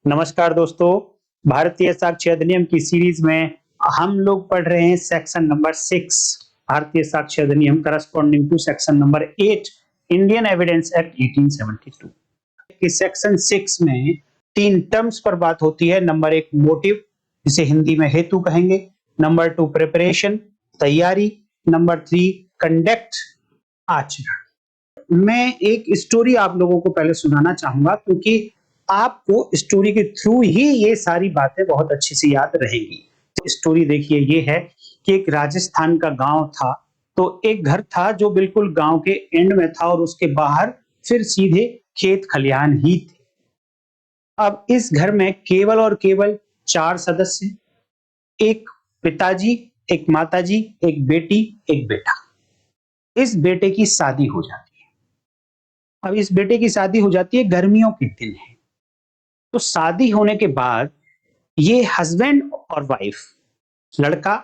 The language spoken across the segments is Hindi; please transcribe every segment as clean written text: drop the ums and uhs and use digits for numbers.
नमस्कार दोस्तों, भारतीय साक्ष्य अधिनियम की सीरीज में हम लोग पढ़ रहे हैं सेक्शन नंबर 6 भारतीय साक्ष्य अधिनियम corresponding to section number 8 Indian evidence act 1872। इस सेक्शन 6 में 3 टर्म्स पर बात होती है। नंबर 1 मोटिव, जिसे हिंदी में हेतु कहेंगे। नंबर 2 प्रिपरेशन, तैयारी। नंबर 3 कंडक्ट, आचरण। मैं एक स्टोरी आप लोगों को पहले सुनाना चाहूंगा, क्योंकि आपको स्टोरी के थ्रू ही ये सारी बातें बहुत अच्छे से याद रहेंगी। तो स्टोरी देखिए, ये है कि एक राजस्थान का गांव था। तो एक घर था जो बिल्कुल गांव के एंड में था और उसके बाहर फिर सीधे खेत खलिहान ही थे। अब इस घर में केवल और केवल 4 सदस्य, एक पिताजी, एक माताजी, एक बेटी, एक बेटा। इस बेटे की शादी हो जाती है। अब इस बेटे की शादी हो जाती है, गर्मियों के दिन है। तो शादी होने के बाद ये हस्बैंड और वाइफ, लड़का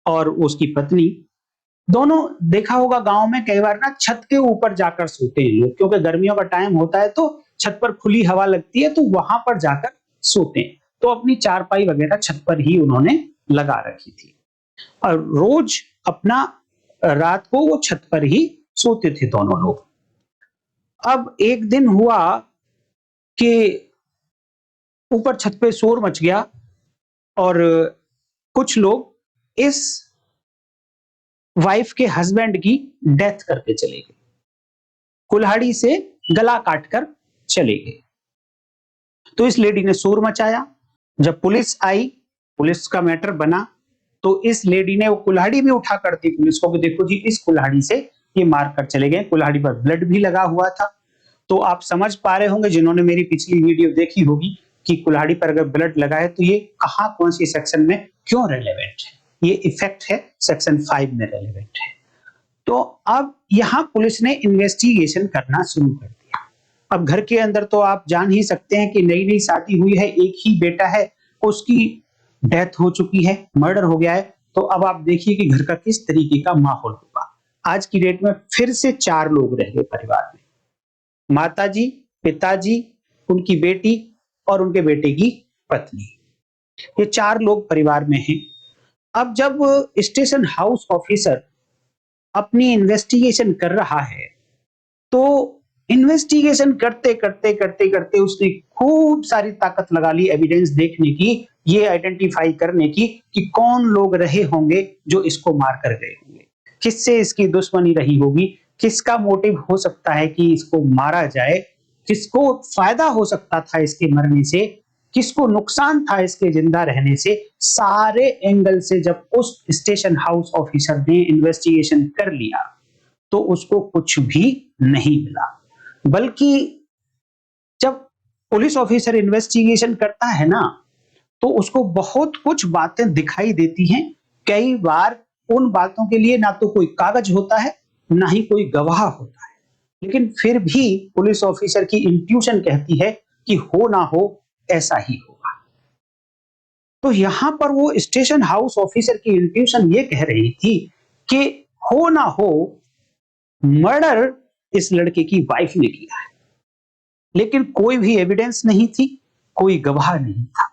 और उसकी पत्नी, दोनों देखा होगा गांव में कई बार ना छत के ऊपर जाकर सोते हैं लोग, क्योंकि गर्मियों का टाइम होता है तो छत पर खुली हवा लगती है, तो वहां पर जाकर सोते हैं। तो अपनी चारपाई वगैरह छत पर ही उन्होंने लगा रखी थी और रोज अपना रात को वो छत पर ही सोते थे दोनों लोग। अब एक दिन हुआ कि ऊपर छत पे शोर मच गया और कुछ लोग इस वाइफ के हस्बैंड की डेथ करके चले गए, कुल्हाड़ी से गला काटकर चले गए। तो इस लेडी ने शोर मचाया। जब पुलिस आई, पुलिस का मैटर बना, तो इस लेडी ने वो कुल्हाड़ी भी उठा कर दी पुलिस को कि देखो जी, इस कुल्हाड़ी से ये मार कर चले गए। कुल्हाड़ी पर ब्लड भी लगा हुआ था। तो आप समझ पा रहे होंगे, जिन्होंने मेरी पिछली वीडियो देखी होगी, कि कुल्हाड़ी पर अगर ब्लड लगा है तो ये कहां, कौन सी सेक्शन में क्यों रेलेवेंट है। ये इफेक्ट है सेक्शन 5 में रेलेवेंट है। तो अब यहां पुलिस ने इन्वेस्टिगेशन करना शुरू कर दिया। अब घर के अंदर तो आप जान ही सकते हैं कि नई नई शादी हुई है, एक ही बेटा है, उसकी डेथ हो चुकी है, मर्डर हो गया है। तो अब आप देखिए कि घर का किस तरीके का माहौल होगा। आज की डेट में फिर से 4 लोग रह गए परिवार में, माताजी, पिताजी, उनकी बेटी और उनके बेटे की पत्नी। ये 4 लोग परिवार में हैं। अब जब स्टेशन हाउस ऑफिसर अपनी इन्वेस्टिगेशन कर रहा है, तो इन्वेस्टिगेशन करते करते करते करते उसने खूब सारी ताकत लगा ली एविडेंस देखने की, ये आइडेंटिफाई करने की कि कौन लोग रहे होंगे जो इसको मार कर गए होंगे, किससे इसकी दुश्मनी रही होगी, किसका मोटिव हो सकता है कि इसको मारा जाए, किसको फायदा हो सकता था इसके मरने से, किसको नुकसान था इसके जिंदा रहने से। सारे एंगल से जब उस स्टेशन हाउस ऑफिसर ने इन्वेस्टिगेशन कर लिया, तो उसको कुछ भी नहीं मिला। बल्कि जब पुलिस ऑफिसर इन्वेस्टिगेशन करता है ना, तो उसको बहुत कुछ बातें दिखाई देती हैं। कई बार उन बातों के लिए ना तो कोई कागज होता है, ना ही कोई गवाह होता है, लेकिन फिर भी पुलिस ऑफिसर की इंट्यूशन कहती है कि हो ना हो ऐसा ही होगा। तो यहां पर वो स्टेशन हाउस ऑफिसर की इंट्यूशन ये कह रही थी कि हो ना हो मर्डर इस लड़के की वाइफ ने किया है, लेकिन कोई भी एविडेंस नहीं थी, कोई गवाह नहीं था।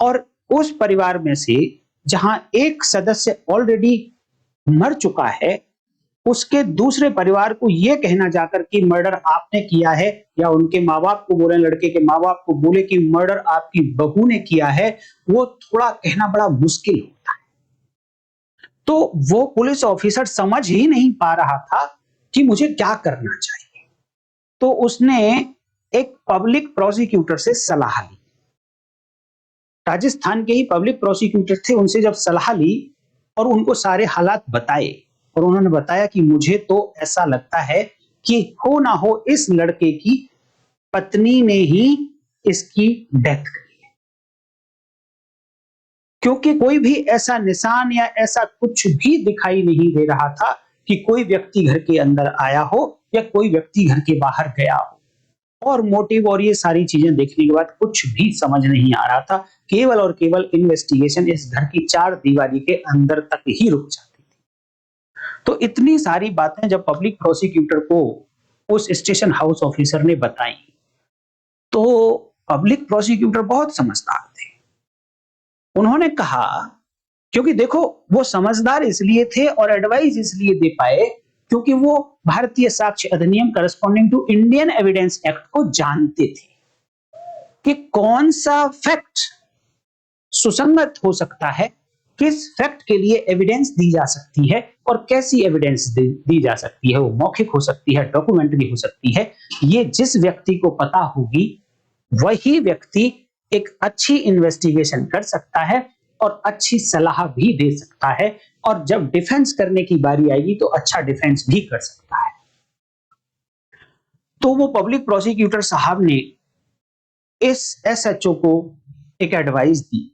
और उस परिवार में से जहां एक सदस्य ऑलरेडी मर चुका है, उसके दूसरे परिवार को यह कहना जाकर कि मर्डर आपने किया है, या उनके माँ बाप को बोले, लड़के के माँ बाप को बोले कि मर्डर आपकी बहू ने किया है, वो थोड़ा कहना बड़ा मुश्किल होता है। तो वो पुलिस ऑफिसर समझ ही नहीं पा रहा था कि मुझे क्या करना चाहिए। तो उसने एक पब्लिक प्रोसिक्यूटर से सलाह ली। राजस्थान के ही पब्लिक प्रोसिक्यूटर थे, उनसे जब सलाह ली और उनको सारे हालात बताए, और उन्होंने बताया कि मुझे तो ऐसा लगता है कि हो ना हो इस लड़के की पत्नी ने ही इसकी डेथ करी है, क्योंकि कोई भी ऐसा निशान या ऐसा कुछ भी दिखाई नहीं दे रहा था कि कोई व्यक्ति घर के अंदर आया हो या कोई व्यक्ति घर के बाहर गया हो। और मोटिव और ये सारी चीजें देखने के बाद कुछ भी समझ नहीं आ रहा था। केवल और केवल इन्वेस्टिगेशन इस घर की 4 दीवारी के अंदर तक ही रुक जाती थी। तो इतनी सारी बातें जब पब्लिक प्रोसिक्यूटर को उस स्टेशन हाउस ऑफिसर ने बताई, तो पब्लिक प्रोसिक्यूटर बहुत समझदार थे। उन्होंने कहा, क्योंकि देखो वो समझदार इसलिए थे और एडवाइस इसलिए दे पाए क्योंकि वो भारतीय साक्ष्य अधिनियम corresponding to Indian evidence act को जानते थे कि कौन सा फैक्ट सुसंगत हो सकता है, किस फैक्ट के लिए एविडेंस दी जा सकती है और कैसी एविडेंस दी जा सकती है। वो मौखिक हो सकती है, डॉक्यूमेंट्री हो सकती है। ये जिस व्यक्ति को पता होगी वही व्यक्ति एक अच्छी इन्वेस्टिगेशन कर सकता है और अच्छी सलाह भी दे सकता है, और जब डिफेंस करने की बारी आएगी तो अच्छा डिफेंस भी कर सकता है। तो वो पब्लिक प्रोसिक्यूटर साहब ने इस एसएचओ को एक एडवाइस दी।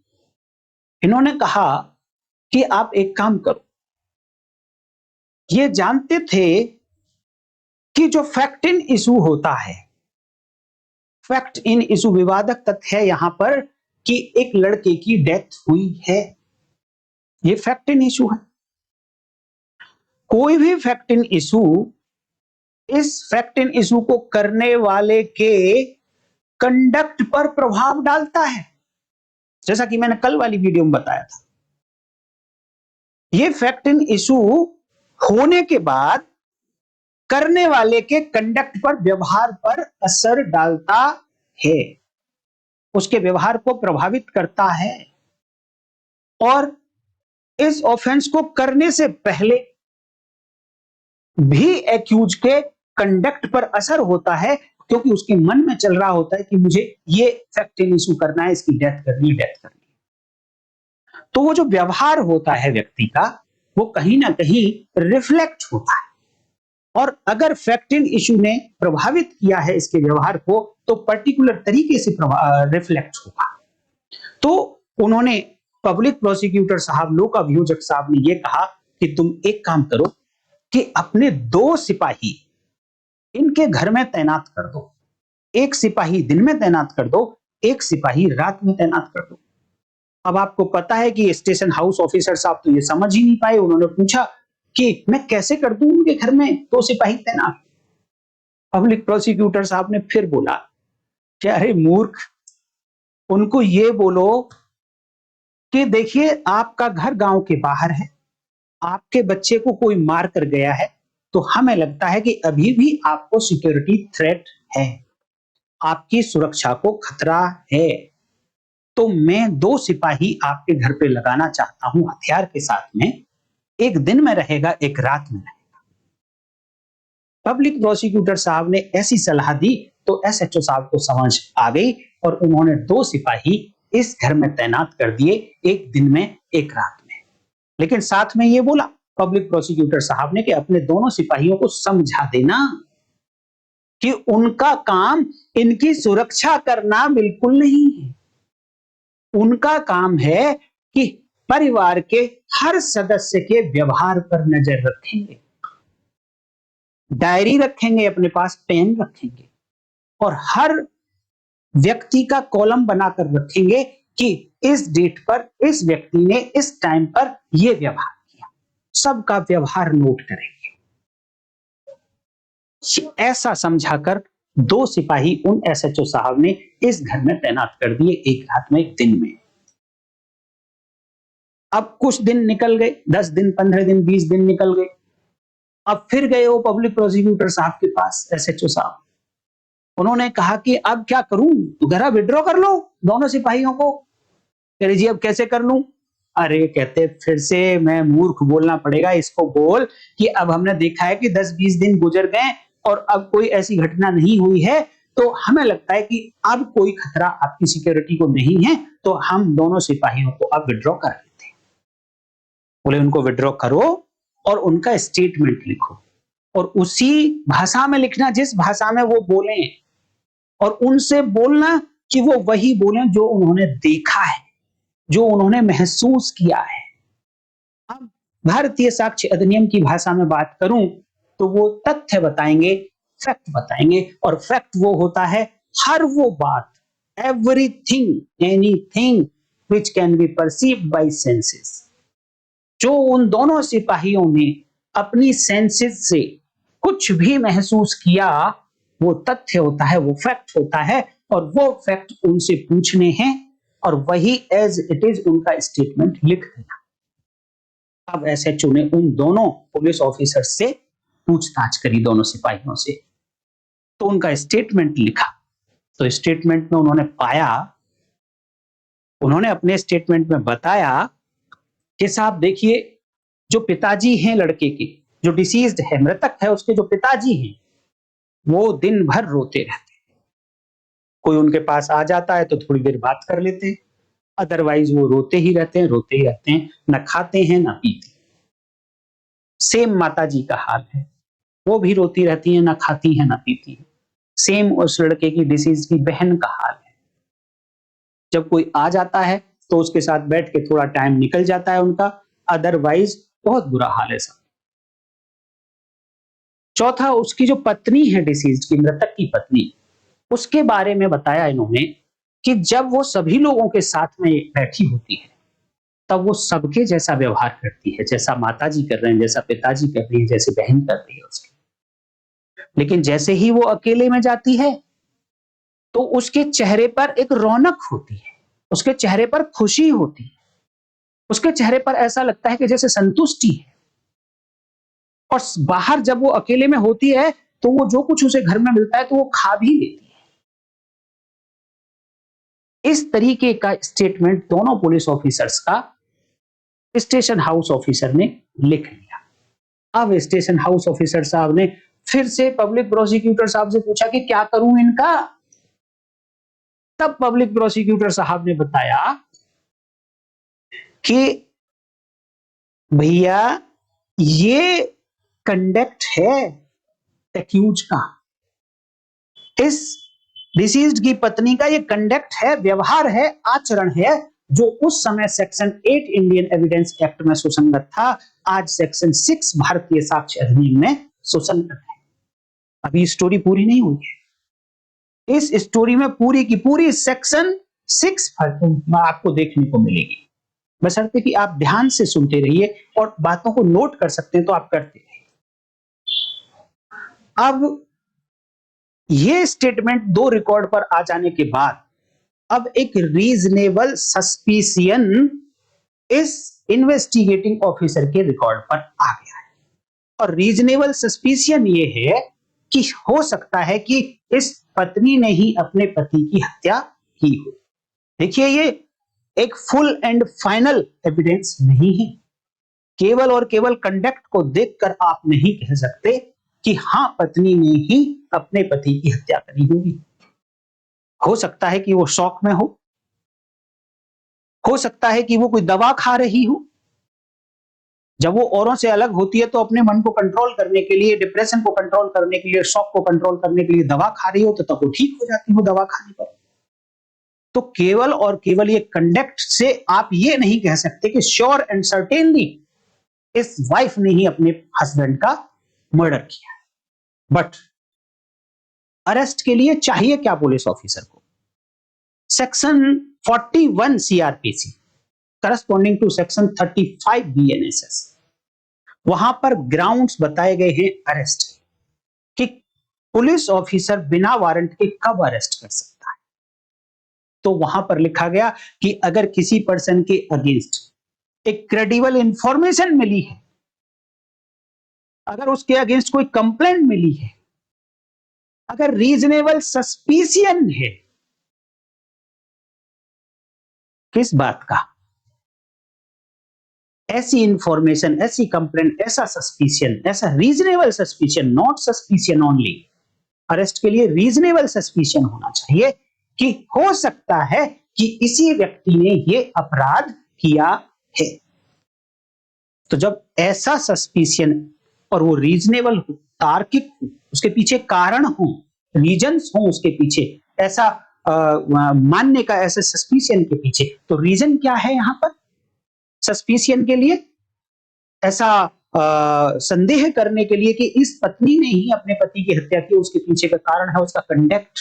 इन्होंने कहा कि आप एक काम करो, ये जानते थे कि जो फैक्ट इन इशू होता है, फैक्ट इन इशू विवादक तथ्य है यहां पर कि एक लड़के की डेथ हुई है, ये फैक्ट इन इशू है। कोई भी फैक्ट इन इशू इस फैक्ट इन इशू को करने वाले के कंडक्ट पर प्रभाव डालता है, जैसा कि मैंने कल वाली वीडियो में बताया था। ये फैक्ट इन इशू होने के बाद करने वाले के कंडक्ट पर, व्यवहार पर असर डालता है, उसके व्यवहार को प्रभावित करता है, और इस ऑफेंस को करने से पहले भी एक्यूज के कंडक्ट पर असर होता है, क्योंकि उसके मन में चल रहा होता है कि मुझे ये फैक्ट इन इशू करना है, इसकी डेथ करनी है। तो वो जो व्यवहार होता है व्यक्ति का, वो कहीं ना कहीं रिफ्लेक्ट होता है, और अगर फैक्ट इन इशू ने प्रभावित किया है इसके व्यवहार को तो पर्टिकुलर तरीके से रिफ्लेक्ट होगा। तो उन्होंने पब्लिक प्रोसिक्यूटर साहब, लोक अभियोजक साहब ने यह कहा कि तुम एक काम करो कि अपने 2 सिपाही इनके घर में तैनात कर दो, एक सिपाही दिन में तैनात कर दो, एक सिपाही रात में तैनात कर दो। अब आपको पता है कि स्टेशन हाउस ऑफिसर साहब तो ये समझ ही नहीं पाए। उन्होंने पूछा कि मैं कैसे कर दूं उनके घर में 2 सिपाही तैनात। पब्लिक प्रोसिक्यूटर साहब ने फिर बोला कि अरे मूर्ख, उनको ये बोलो कि देखिए आपका घर गांव के बाहर है, आपके बच्चे को कोई मार कर गया है, तो हमें लगता है कि अभी भी आपको सिक्योरिटी थ्रेट है, आपकी सुरक्षा को खतरा है, तो मैं 2 सिपाही आपके घर पे लगाना चाहता हूं हथियार के साथ में, एक दिन में रहेगा, एक रात में रहेगा। पब्लिक प्रोसिक्यूटर साहब ने ऐसी सलाह दी तो एसएचओ साहब को समझ आ गई और उन्होंने 2 सिपाही इस घर में तैनात कर दिए, एक दिन में एक रात में। लेकिन साथ में ये बोला पब्लिक प्रोसिक्यूटर साहब ने कि अपने दोनों सिपाहियों को समझा देना कि उनका काम इनकी सुरक्षा करना बिल्कुल नहीं है, उनका काम है कि परिवार के हर सदस्य के व्यवहार पर नजर रखेंगे, डायरी रखेंगे, अपने पास पेन रखेंगे और हर व्यक्ति का कॉलम बनाकर रखेंगे कि इस डेट पर इस व्यक्ति ने इस टाइम पर यह व्यवहार किया, सबका व्यवहार नोट करेंगे। ऐसा समझाकर 2 सिपाही उन एसएचओ साहब ने इस घर में तैनात कर दिए, एक रात में, एक दिन में। अब कुछ दिन निकल गए, 10 दिन, 15 दिन, 20 दिन निकल गए। अब फिर गए वो पब्लिक प्रोसिक्यूटर साहब के पास, एसएचओ साहब। उन्होंने कहा कि अब क्या करूं, तो घर विड्रॉ कर लो दोनों सिपाहियों को। कह रही जी अब कैसे कर लूं? अरे कहते फिर से मैं मूर्ख बोलना पड़ेगा, इसको बोल कि अब हमने देखा है कि 10-20 दिन गुजर गए और अब कोई ऐसी घटना नहीं हुई है, तो हमें लगता है कि अब कोई खतरा आपकी सिक्योरिटी को नहीं है, तो हम दोनों सिपाहियों को अब विड्रॉ कर लेते हैं। बोले उनको विड्रॉ करो और उनका स्टेटमेंट लिखो, और उसी भाषा में लिखना जिस भाषा में वो बोले, और उनसे बोलना कि वो वही बोले जो उन्होंने देखा है, जो उन्होंने महसूस किया है। अब भारतीय साक्ष्य अधिनियम की भाषा में बात करूं तो वो तथ्य बताएंगे, फैक्ट बताएंगे, और फैक्ट वो होता है हर वो बात, everything, anything which can be perceived bye senses, जो उन दोनों सिपाहियों ने अपनी सेंसेस से कुछ भी महसूस किया, वो तथ्य होता है, वो फैक्ट होता है, और वो फैक्ट उनसे पूछने हैं और वही एज इट इज उनका स्टेटमेंट लिख देना। अब एसएचओ ने उन दोनों पुलिस ऑफिसर से पूछताछ करी, दोनों सिपाहियों से, तो उनका स्टेटमेंट लिखा। तो स्टेटमेंट में उन्होंने पाया, उन्होंने अपने स्टेटमेंट में बताया कि साहब देखिए, जो पिताजी हैं लड़के के, जो डिसीज्ड है, मृतक है, उसके जो पिताजी हैं, वो दिन भर रोते रहते हैं। कोई उनके पास आ जाता है तो थोड़ी देर बात कर लेते हैं, अदरवाइज वो रोते ही रहते हैं, रोते ही रहते हैं, न खाते हैं न पीते। सेम माताजी का हाल है, वो भी रोती रहती हैं, न खाती हैं न पीती हैं। सेम उस लड़के की डिसीज की बहन का हाल है। जब कोई आ जाता है तो उसके साथ बैठ के थोड़ा टाइम निकल जाता है उनका, अदरवाइज बहुत बुरा हाल है सब। चौथा, उसकी जो पत्नी है डिसीज की, मृतक की पत्नी, उसके बारे में बताया इन्होंने कि जब वो सभी लोगों के साथ में बैठी होती है तब वो सबके जैसा व्यवहार करती है, जैसा माताजी कर रहे हैं, जैसा पिताजी कर रही है, जैसे बहन कर रही है उसकी। लेकिन जैसे ही वो अकेले में जाती है तो उसके चेहरे पर एक रौनक होती है, उसके चेहरे पर खुशी होती है, उसके चेहरे पर ऐसा लगता है कि जैसे संतुष्टि है। और बाहर जब वो अकेले में होती है तो वो जो कुछ उसे घर में मिलता है तो वो खा भी लेती है। इस तरीके का स्टेटमेंट दोनों पुलिस ऑफिसर्स का स्टेशन हाउस ऑफिसर ने लिख लिया। अब स्टेशन हाउस ऑफिसर साहब ने फिर से पब्लिक प्रोसिक्यूटर साहब से पूछा कि क्या करूं इनका। तब पब्लिक प्रोसिक्यूटर साहब ने बताया कि भैया, ये कंडक्ट है एक्यूज का, इस डिसीज्ड की पत्नी का ये कंडक्ट है, व्यवहार है, आचरण है, जो उस समय सेक्शन 8 इंडियन एविडेंस एक्ट में सुसंगत था, आज सेक्शन 6 भारतीय साक्ष्य अधिनियम में सुसंगत है। अभी स्टोरी पूरी नहीं हुई है, इस स्टोरी में पूरी की पूरी सेक्शन 6 आपको देखने को मिलेगी, बशर्ते कि आप ध्यान से सुनते रहिए और बातों को नोट कर सकते हैं तो आप करते रहिए। अब ये स्टेटमेंट दो रिकॉर्ड पर आ जाने के बाद अब एक रीजनेबल सस्पिशियन इस इन्वेस्टिगेटिंग ऑफिसर के रिकॉर्ड पर आ गया है। और रीजनेबल सस्पिशियन ये है कि हो सकता है कि इस पत्नी ने ही अपने पति की हत्या की हो। देखिए, ये एक फुल एंड फाइनल एविडेंस नहीं है। केवल और केवल कंडक्ट को देखकर आप नहीं कह सकते कि हां, पत्नी ने ही अपने पति की हत्या करी होगी। हो सकता है कि वो शौक में हो सकता है कि वो कोई दवा खा रही हो। जब वो औरों से अलग होती है तो अपने मन को कंट्रोल करने के लिए, डिप्रेशन को कंट्रोल करने के लिए, शौक को कंट्रोल करने के लिए दवा खा रही हो, तो तब वो ठीक हो जाती हो दवा खाने पर। तो केवल और केवल ये कंडक्ट से आप ये नहीं कह सकते कि श्योर एंड सर्टेनली इस वाइफ ने ही अपने हस्बैंड का मर्डर किया है। बट अरेस्ट के लिए चाहिए क्या पुलिस ऑफिसर को? Section 41 CrPC corresponding to section 35 BNSS, वहां पर ग्राउंड्स बताए गए हैं अरेस्ट कि पुलिस ऑफिसर बिना वारंट के कब अरेस्ट कर सकता है। तो वहां पर लिखा गया कि अगर किसी पर्सन के अगेंस्ट एक क्रेडिबल इंफॉर्मेशन मिली है, अगर उसके अगेंस्ट कोई कंप्लेंट मिली है, अगर रीजनेबल सस्पिशियन है, किस बात का? ऐसी इंफॉर्मेशन, ऐसी कंप्लेंट, ऐसा सस्पिशियन, ऐसा reasonable suspicion, not suspicion only. Arrest के लिए रीजनेबल सस्पिशियन होना चाहिए कि हो सकता है कि इसी व्यक्ति ने यह अपराध किया है। तो जब ऐसा सस्पिशियन और वो रीजनेबल हो, तार्किक हो, उसके पीछे कारण हो, रीजंस हो उसके पीछे, ऐसा मानने का, ऐसे सस्पिशियन के पीछे, तो रीजन क्या है यहां पर सस्पिशियन के लिए? ऐसा संदेह करने के लिए कि इस पत्नी ने ही अपने पति की हत्या की, उसके पीछे का कारण है उसका कंडक्ट।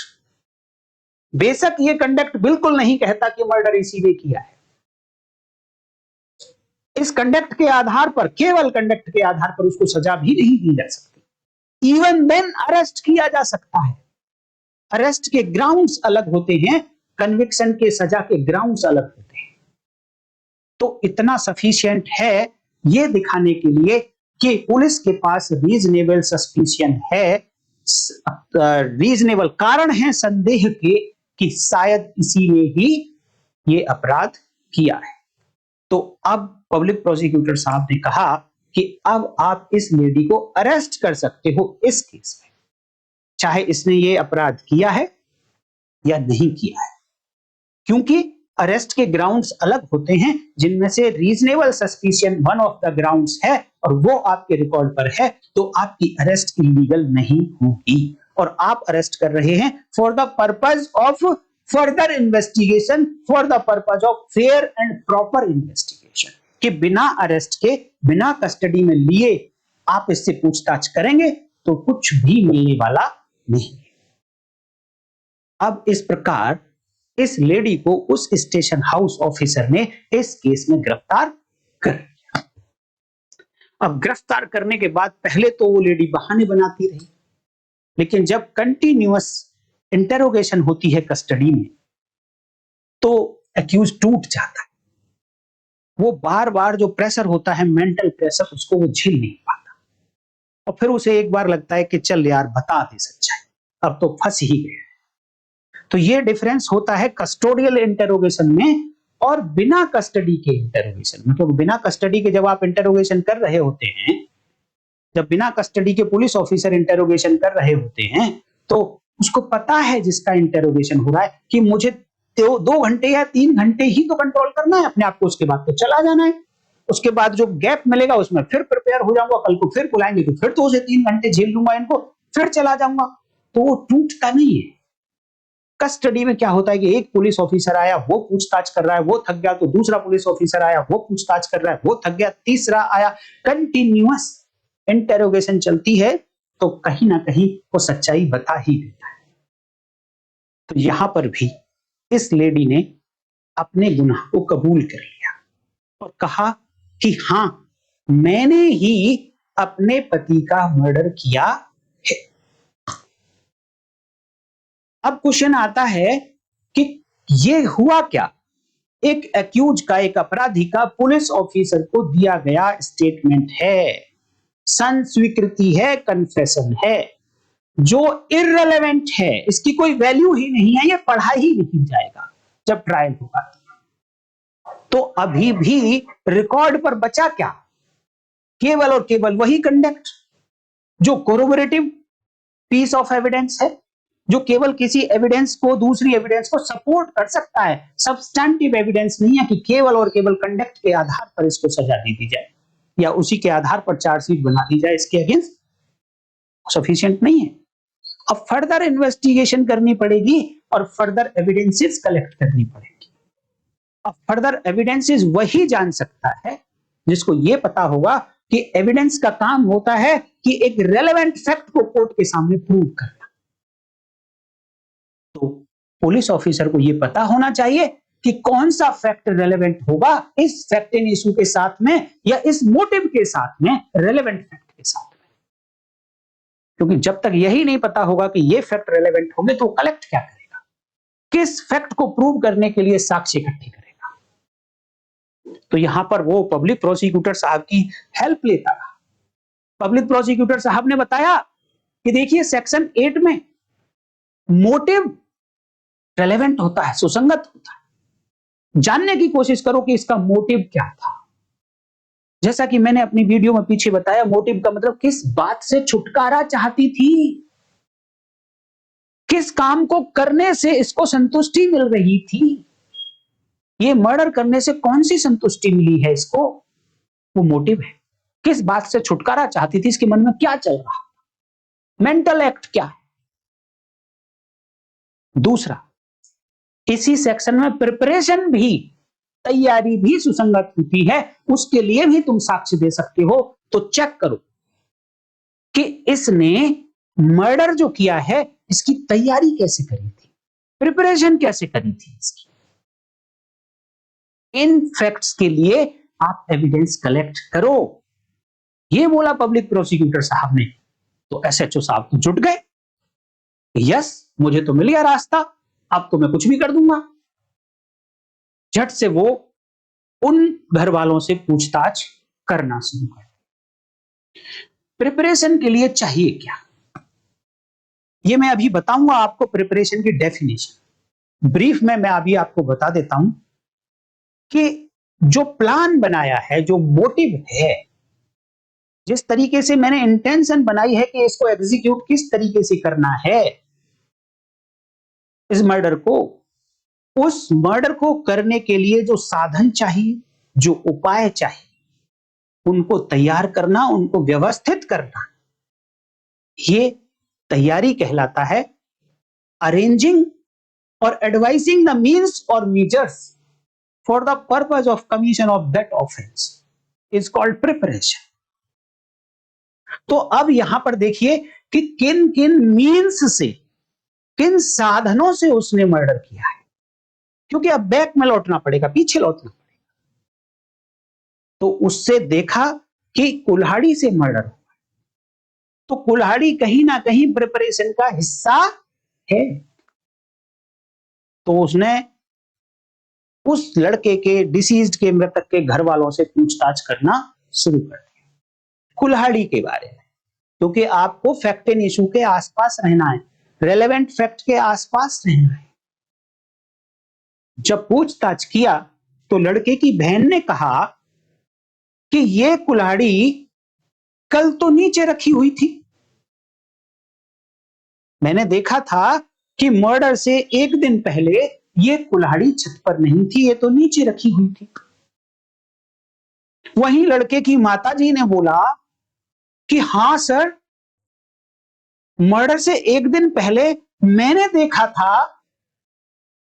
बेशक ये कंडक्ट बिल्कुल नहीं कहता कि मर्डर इसी ने किया है। इस कंडक्ट के आधार पर, केवल कंडक्ट के आधार पर उसको सजा भी नहीं दी जा सकती। इवन देन अरेस्ट किया जा सकता है। अरेस्ट के ग्राउंड्स अलग होते हैं, कन्विक्शन के सजा के ग्राउंड्स अलग होते हैं। तो इतना सफिशिएंट है ये दिखाने के लिए कि पुलिस के पास रीजनेबल सस्पिशन है, रीजनेबल कारण है संदेह के कि शायद इसी ने ही ये अपराध किया है। तो अब पब्लिक प्रोसिक्यूटर साहब ने कहा कि अब आप इस लेडी को अरेस्ट कर सकते हो इस केस में, चाहे इसने ये अपराध किया है या नहीं किया है, क्योंकि अरेस्ट के ग्राउंड्स अलग होते हैं, जिनमें से reasonable suspicion one of the grounds है और वो आपके रिकॉर्ड पर है, तो आपकी अरेस्ट इलीगल नहीं होगी। और आप अरेस्ट कर रहे हैं for the purpose of further investigation, for the purpose of fair and proper investigation, कि बिना अरेस्ट के, बिना कस्टडी में लिए आप इससे पूछताछ करेंगे तो कुछ भी मिलने वाला नहीं। अब इस प्रकार इस लेडी को उस स्टेशन हाउस ऑफिसर ने इस केस में गिरफ्तार कर लिया। अब गिरफ्तार करने के बाद पहले तो वो लेडी बहाने बनाती रही, लेकिन जब कंटिन्यूअस इंटेरोगेशन होती है कस्टडी में तो एक्यूज टूट जाता है। वो बार बार जो प्रेशर होता है, मेंटल प्रेशर, उसको वो झेल नहीं पाता और फिर उसे एक बार लगता है कि चल यार बता दे सच्चाई, अब तो फंस ही गए। तो ये डिफरेंस होता है कस्टोडियल इंटेरोगेशन में और बिना कस्टडी के इंटेरोगेशन में। क्योंकि बिना कस्टडी के जब आप इंटेरोगेशन कर रहे होते हैं, जब बिना कस्टडी के पुलिस ऑफिसर इंटेरोगेशन कर रहे होते हैं, तो उसको पता है जिसका इंटेरोगेशन हो रहा है कि मुझे 2 घंटे या 3 घंटे ही तो कंट्रोल करना है अपने आप को, उसके बाद तो चला जाना है। उसके बाद जो गैप मिलेगा उसमें फिर प्रिपेयर हो जाऊंगा, कल को फिर बुलाएंगे तो फिर तो उसे 3 घंटे झेल लूंगा इनको, फिर चला जाऊंगा। तो वो टूटता नहीं है। कस्टडी में क्या होता है कि एक पुलिस ऑफिसर आया, वो पूछताछ कर रहा है, वो थक गया, तो दूसरा पुलिस ऑफिसर आया, वो पूछताछ कर रहा है, वो थक गया, तीसरा आया, कंटिन्यूअस इंटेरोगेशन चलती है, तो कहीं ना कहीं वो सच्चाई बता ही देता है। तो यहां पर भी इस लेडी ने अपने गुनाह को कबूल कर लिया और कहा कि हां, मैंने ही अपने पति का मर्डर किया है। अब क्वेश्चन आता है कि ये हुआ क्या? एक एक्यूज का, एक अपराधी का पुलिस ऑफिसर को दिया गया स्टेटमेंट है, संस्वीकृति है, कन्फेशन है, जो इररिलेवेंट है, इसकी कोई वैल्यू ही नहीं है, ये पढ़ा ही नहीं जाएगा जब ट्रायल होगा। तो अभी भी रिकॉर्ड पर बचा क्या? केवल और केवल वही कंडक्ट जो कोरोबोरेटिव पीस ऑफ एविडेंस है, जो केवल किसी एविडेंस को, दूसरी एविडेंस को सपोर्ट कर सकता है। सब्सटैंटिव एविडेंस नहीं है कि केवल और केवल कंडक्ट के आधार पर इसको सजा दे दी जाए या उसी के आधार पर चार्जशीट बना दी जाए इसके अगेंस्ट, सफिशिएंट नहीं है। अब फर्दर इन्वेस्टिगेशन करनी पड़ेगी और फर्दर एविडेंसेस कलेक्ट करनी पड़ेगी। अब फर्दर एविडेंसेस वही जान सकता है जिसको यह पता होगा कि एविडेंस का काम होता है कि एक रेलेवेंट फैक्ट को कोर्ट के सामने प्रूव करना। तो पुलिस ऑफिसर को यह पता होना चाहिए कि कौन सा फैक्ट रेलेवेंट होगा इस फैक्ट इन इशू के साथ में या इस मोटिव के साथ में, रेलेवेंट फैक्ट के साथ में। क्योंकि जब तक यही नहीं पता होगा कि ये फैक्ट रेलेवेंट होंगे तो कलेक्ट क्या करेगा, किस फैक्ट को प्रूव करने के लिए साक्ष्य इकट्ठे करेगा। तो यहां पर वो पब्लिक प्रोसिक्यूटर साहब की हेल्प लेता रहा। पब्लिक प्रोसिक्यूटर साहब ने बताया कि देखिए सेक्शन 8 में मोटिव रेलेवेंट होता है, सुसंगत होता है। जानने की कोशिश करो कि इसका मोटिव क्या था। जैसा कि मैंने अपनी वीडियो में पीछे बताया, मोटिव का मतलब किस बात से छुटकारा चाहती थी, किस काम को करने से इसको संतुष्टि मिल रही थी, ये मर्डर करने से कौन सी संतुष्टि मिली है इसको, वो मोटिव है। किस बात से छुटकारा चाहती थी, इसके मन में क्या चल रहा, मेंटल एक्ट क्या है। दूसरा, इसी सेक्शन में प्रिपरेशन भी, तैयारी भी सुसंगत होती है, उसके लिए भी तुम साक्ष्य दे सकते हो। तो चेक करो कि इसने मर्डर जो किया है इसकी तैयारी कैसे करी थी, प्रिपरेशन कैसे करी थी इसकी। इन फैक्ट्स के लिए आप एविडेंस कलेक्ट करो, ये बोला पब्लिक प्रोसिक्यूटर साहब ने। तो एसएचओ साहब तो जुट गए यस, मुझे तो मिल गया रास्ता, अब तो मैं कुछ भी कर दूंगा। झट से वो उन घर वालों से पूछताछ करना शुरू कर। प्रिपरेशन के लिए चाहिए क्या, ये मैं अभी बताऊंगा आपको। प्रिपरेशन की डेफिनेशन ब्रीफ में मैं अभी आपको बता देता हूं कि जो प्लान बनाया है, जो मोटिव है, जिस तरीके से मैंने इंटेंशन बनाई है कि इसको एग्जीक्यूट किस तरीके से करना है, इस मर्डर को, उस मर्डर को करने के लिए जो साधन चाहिए, जो उपाय चाहिए, उनको तैयार करना, उनको व्यवस्थित करना, ये तैयारी कहलाता है। अरेंजिंग और एडवाइजिंग द मीन्स और measures for the purpose of commission of that offence is called preparation. तो अब यहां पर देखिए कि किन किन मीन्स से, किन साधनों से उसने मर्डर किया है, क्योंकि अब बैक में लौटना पड़ेगा, पीछे लौटना पड़ेगा। तो उससे देखा कि कुल्हाड़ी से मर्डर हुआ, तो कुल्हाड़ी कहीं ना कहीं प्रिपरेशन का हिस्सा है। तो उसने उस लड़के के, डिसीज्ड के, मृतक के घर वालों से पूछताछ करना शुरू कर दिया कुल्हाड़ी के बारे में, क्योंकि आपको फैक्ट एंड इशू के आसपास रहना है, रेलेवेंट फैक्ट के आसपास रहना है। जब पूछताछ किया तो लड़के की बहन ने कहा कि ये कुल्हाड़ी कल तो नीचे रखी हुई थी, मैंने देखा था कि मर्डर से एक दिन पहले ये कुल्हाड़ी छत पर नहीं थी, ये तो नीचे रखी हुई थी। वहीं लड़के की माताजी ने बोला कि हां सर, मर्डर से एक दिन पहले मैंने देखा था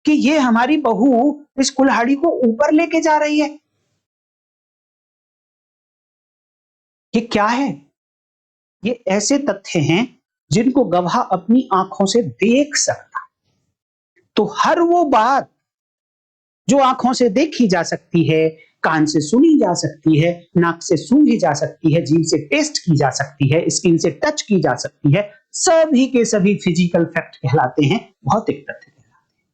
कि ये हमारी बहू इस कुल्हाड़ी को ऊपर लेके जा रही है। ये क्या है? ये ऐसे तथ्य हैं जिनको गवाह अपनी आंखों से देख सकता। तो हर वो बात जो आंखों से देखी जा सकती है, कान से सुनी जा सकती है, नाक से सूंघी जा सकती है, जीभ से टेस्ट की जा सकती है, स्किन से टच की जा सकती है, सभी के सभी फिजिकल फैक्ट कहलाते हैं, भौतिक तथ्य कहलाते हैं।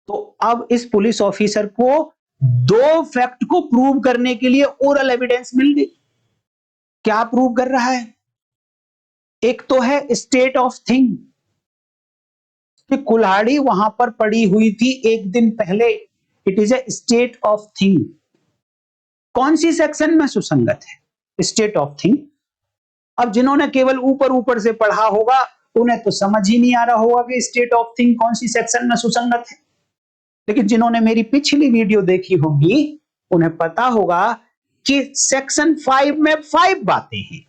तो अब इस पुलिस ऑफिसर को दो फैक्ट को प्रूव करने के लिए ओरल एविडेंस मिल गई। क्या प्रूव कर रहा है? एक तो है स्टेट ऑफ थिंग, कि कुल्हाड़ी वहां पर पड़ी हुई थी एक दिन पहले, it is a state of thing. कौन सी सेक्शन में सुसंगत है? State of thing. अब जिन्होंने केवल ऊपर ऊपर से पढ़ा होगा उन्हें तो समझ ही नहीं आ रहा होगा कि स्टेट ऑफ थिंग कौन सी सेक्शन में सुसंगत है, लेकिन जिन्होंने मेरी पिछली वीडियो देखी होगी उन्हें पता होगा कि सेक्शन 5 में 5 बातें हैं।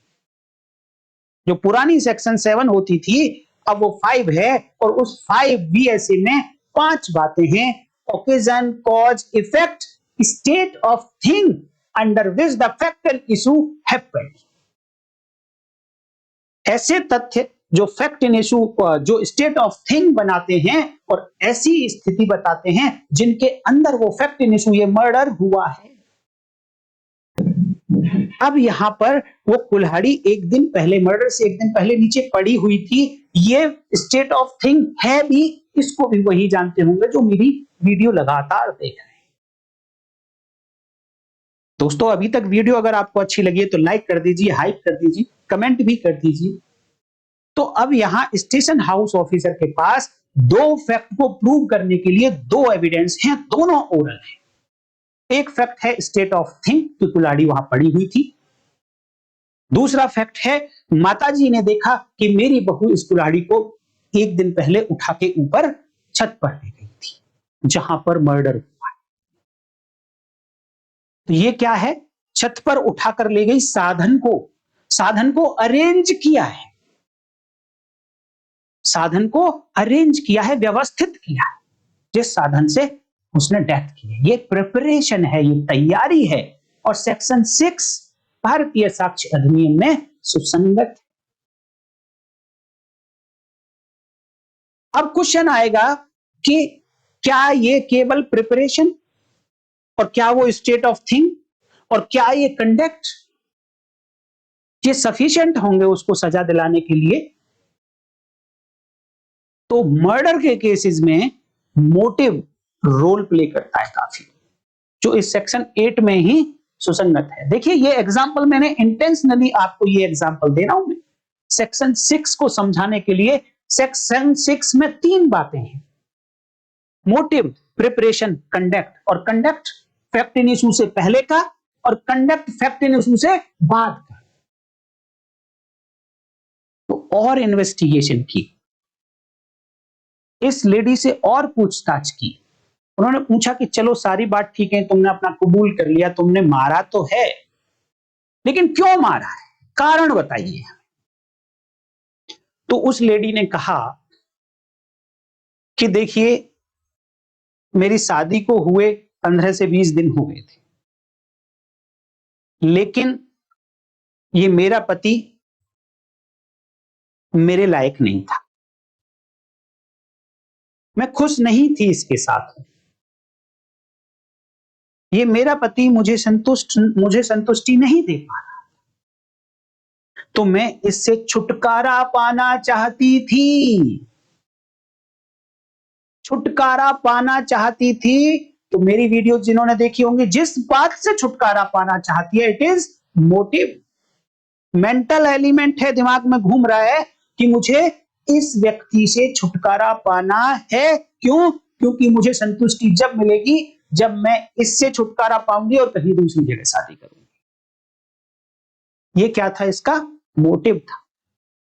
जो पुरानी सेक्शन 7 होती थी अब वो 5 है, और उस 5 बीएसए में 5 बातें हैं। Occasion, cause, effect, state of thing under which the fact and issue happened. ऐसे तथ्य जो फैक्ट एंड इशू, जो स्टेट ऑफ थिंग बनाते हैं और ऐसी स्थिति बताते हैं जिनके अंदर वो फैक्ट एंड इशू, ये मर्डर हुआ है। अब यहां पर वो कुल्हाड़ी एक दिन पहले, मर्डर से एक दिन पहले नीचे पड़ी हुई थी, ये स्टेट ऑफ थिंग है भी, इसको भी वही जानते होंगे जो मेरी वीडियो लगातार देख रहे हैं। दोस्तों, अभी तक वीडियो अगर आपको अच्छी लगी है तो लाइक कर दीजिए, हाइप कर दीजिए, कमेंट भी कर दीजिए। तो अब यहां स्टेशन हाउस ऑफिसर के पास दो फैक्ट को प्रूव करने के लिए दो एविडेंस हैं, दोनों ओरल हैं। एक फैक्ट है स्टेट ऑफ थिंग कि कुल्हाड़ी वहां पड़ी हुई थी। दूसरा फैक्ट है माताजी ने देखा कि मेरी बहू इस कुल्हाड़ी को एक दिन पहले उठा के ऊपर छत पर ले गई थी जहां पर मर्डर हुआ। तो ये क्या है? छत पर उठाकर ले गई, साधन को अरेंज किया है, साधन को अरेंज किया है, व्यवस्थित किया है, जिस साधन से उसने डेथ की है। ये प्रिपरेशन है, ये तैयारी है, और सेक्शन 6 भारतीय साक्ष्य अधिनियम में सुसंगत। अब क्वेश्चन आएगा कि क्या ये केवल प्रिपरेशन, और क्या वो स्टेट ऑफ थिंग, और क्या ये कंडक्ट, ये सफिशिएंट होंगे उसको सजा दिलाने के लिए? तो मर्डर के केसेस में मोटिव रोल प्ले करता है काफी, जो इस सेक्शन 8 में ही सुसंगत है। देखिए ये एग्जांपल मैंने इंटेंशनली आपको ये एग्जांपल दे रहा हूं मैं सेक्शन 6 को समझाने के लिए। सेक्शन 6 में 3 बातें हैं, मोटिव, प्रिपरेशन, कंडक्ट। और कंडक्ट फैक्ट इन इशू से पहले का और कंडक्ट फैक्ट इन इशू से बाद का। तो और इन्वेस्टिगेशन की, इस लेडी से और पूछताछ की। उन्होंने पूछा कि चलो सारी बात ठीक है, तुमने अपना कबूल कर लिया, तुमने मारा तो है, लेकिन क्यों मारा है, कारण बताइए। तो उस लेडी ने कहा कि देखिए मेरी शादी को हुए 15 से 20 दिन हो गए थे, लेकिन ये मेरा पति मेरे लायक नहीं था, मैं खुश नहीं थी इसके साथ। ये मेरा पति मुझे संतुष्टि नहीं दे पा रहा, तो मैं इससे छुटकारा पाना चाहती थी, छुटकारा पाना चाहती थी। तो मेरी वीडियो जिन्होंने देखी होंगी, जिस बात से छुटकारा पाना चाहती है, it is motive. Mental element है, दिमाग में घूम रहा है कि मुझे इस व्यक्ति से छुटकारा पाना है। क्यों? क्योंकि मुझे संतुष्टि जब मिलेगी जब मैं इससे छुटकारा पाऊंगी और कहीं दूसरी जगह शादी करूंगी। ये क्या था, इसका मोटिव था।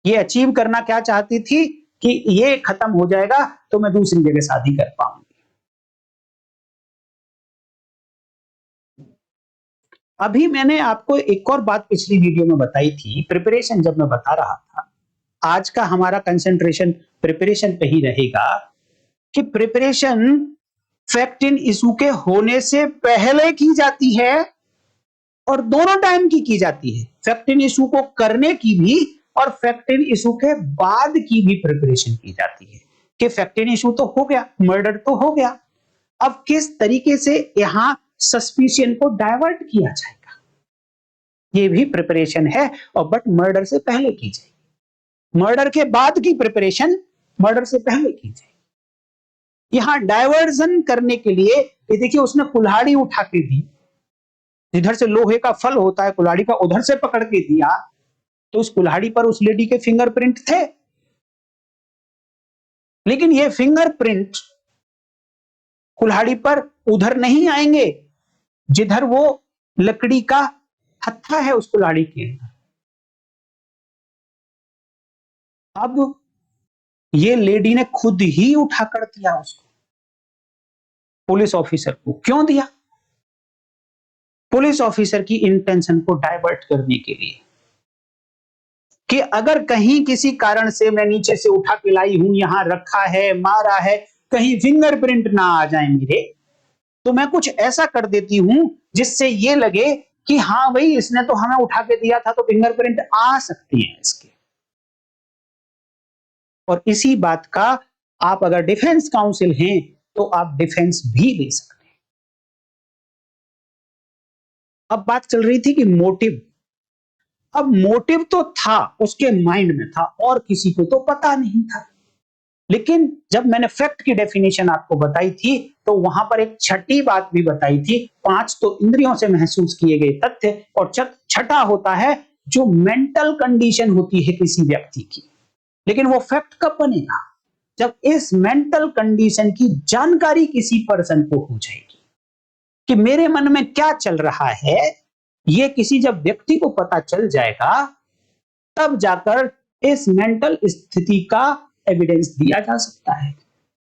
ये अचीव करना क्या चाहती थी कि ये खत्म हो जाएगा तो मैं दूसरी जगह शादी कर पाऊंगी। अभी मैंने आपको एक और बात पिछली वीडियो में बताई थी, प्रिपरेशन जब मैं बता रहा था। आज का हमारा कंसंट्रेशन प्रिपरेशन पे ही रहेगा कि प्रिपरेशन फैक्ट इन इशू के होने से पहले की जाती है और दोनों टाइम की जाती है। फैक्ट इन इशू को करने की भी और फैक्ट इन इशू के बाद की भी प्रिपरेशन की जाती है कि फैक्ट इन इशू तो हो गया, मर्डर तो हो गया, अब किस तरीके से यहां सस्पिशन को डाइवर्ट किया जाएगा, ये भी प्रिपरेशन है। और बट मर्डर से पहले की जाएगी, मर्डर के बाद की प्रिपरेशन मर्डर से पहले की जाएगी। यहां डाइवर्जन करने के लिए ये देखिए, उसने कुल्हाड़ी उठा के दी, जिधर से लोहे का फल होता है कुल्हाड़ी का, उधर से पकड़ के दिया, तो उस कुल्हाड़ी पर उस लेडी के फिंगरप्रिंट थे, लेकिन ये फिंगरप्रिंट कुल्हाड़ी पर उधर नहीं आएंगे जिधर वो लकड़ी का हत्था है उस कुल्हाड़ी के अंदर। अब ये लेडी ने खुद ही उठाकर दिया उसको पुलिस ऑफिसर को। क्यों दिया? पुलिस ऑफिसर की इंटेंशन को डाइवर्ट करने के लिए कि अगर कहीं किसी कारण से मैं नीचे से उठा के लाई हूं, यहां रखा है, मारा है, कहीं फिंगरप्रिंट ना आ जाए मेरे, तो मैं कुछ ऐसा कर देती हूं जिससे ये लगे कि हाँ भाई इसने तो हमें उठा के दिया था, तो फिंगरप्रिंट आ सकती है इसके। और इसी बात का आप अगर डिफेंस काउंसिल हैं तो आप डिफेंस भी ले सकते हैं। अब बात चल रही थी कि मोटिव, अब मोटिव तो था उसके माइंड में था और किसी को तो पता नहीं था, लेकिन जब मैंने फैक्ट की डेफिनेशन आपको बताई थी तो वहां पर एक छठी बात भी बताई थी। 5 तो इंद्रियों से महसूस किए गए तथ्य और छठा होता है जो मेंटल कंडीशन होती है किसी व्यक्ति की। लेकिन वो फैक्ट कब बनेगा? जब इस मेंटल कंडीशन की जानकारी किसी पर्सन को हो जाएगी कि मेरे मन में क्या चल रहा है, ये किसी जब व्यक्ति को पता चल जाएगा तब जाकर इस मेंटल स्थिति का एविडेंस दिया जा सकता है।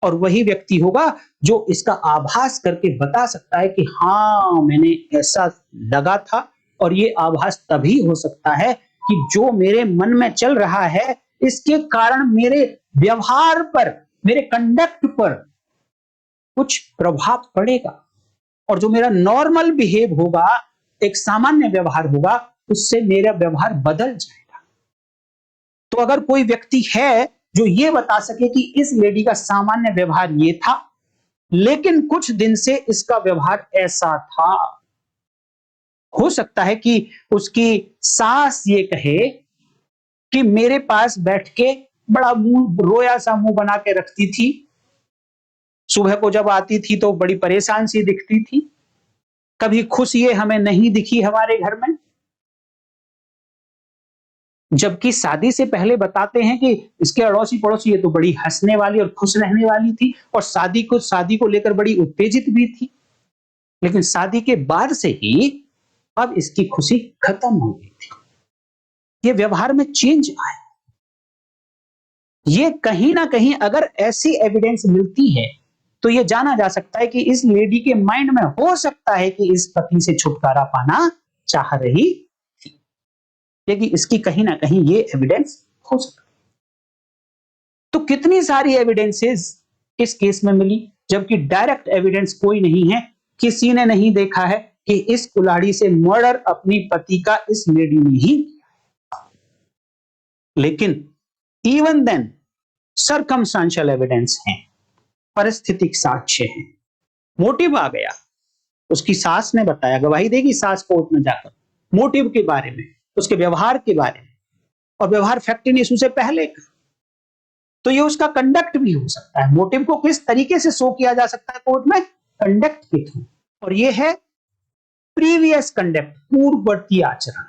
और वही व्यक्ति होगा जो इसका आभास करके बता सकता है कि हाँ मैंने ऐसा लगा था। और ये आभास तभी हो सकता है कि जो मेरे मन में चल रहा है इसके कारण मेरे व्यवहार पर, मेरे कंडक्ट पर कुछ प्रभाव पड़ेगा, और जो मेरा नॉर्मल बिहेव होगा, एक सामान्य व्यवहार होगा, उससे मेरा व्यवहार बदल जाएगा। तो अगर कोई व्यक्ति है जो ये बता सके कि इस लेडी का सामान्य व्यवहार ये था, लेकिन कुछ दिन से इसका व्यवहार ऐसा था, हो सकता है कि उसकी सास ये कहे कि मेरे पास बैठ के बड़ा मुंह, रोया सा मुंह बना के रखती थी। सुबह को जब आती थी तो बड़ी परेशान सी दिखती थी। कभी खुश ये हमें नहीं दिखी हमारे घर में। जबकि शादी से पहले बताते हैं कि इसके अड़ोसी पड़ोसी ये तो बड़ी हंसने वाली और खुश रहने वाली थी और शादी को लेकर बड़ी उत्तेजित भी थी। लेकिन शादी के बाद से ही अब इसकी खुशी खत्म हो गई थी। ये व्यवहार में चेंज आया। ये कहीं ना कहीं अगर ऐसी एविडेंस मिलती है तो ये जाना जा सकता है कि इस लेडी के माइंड में हो सकता है कि इस पति से छुटकारा पाना चाह रही थी, क्योंकि इसकी कहीं ना कहीं ये एविडेंस हो सकता है। तो कितनी सारी एविडेंसेस इस केस में मिली, जबकि डायरेक्ट एविडेंस कोई नहीं है। किसी ने नहीं देखा है कि इस कुल्हाड़ी से मर्डर अपनी पति का इस लेडी ने ही किया। लेकिन इवन देन सर्कमस्टेंशियल एविडेंस है, परिस्थितिक साक्ष्य है, मोटिव आ गया। उसकी सास ने बताया, गवाही देगी सास कोर्ट में जाकर मोटिव के बारे में, उसके व्यवहार के बारे में, और व्यवहार फैक्ट इन इशू से पहले का। तो ये उसका कंडक्ट भी हो सकता है। मोटिव को किस तरीके से शो किया जा सकता है कोर्ट में? कंडक्ट के थ्रू। और ये है प्रीवियस कंडक्ट, पूर्ववर्ती आचरण।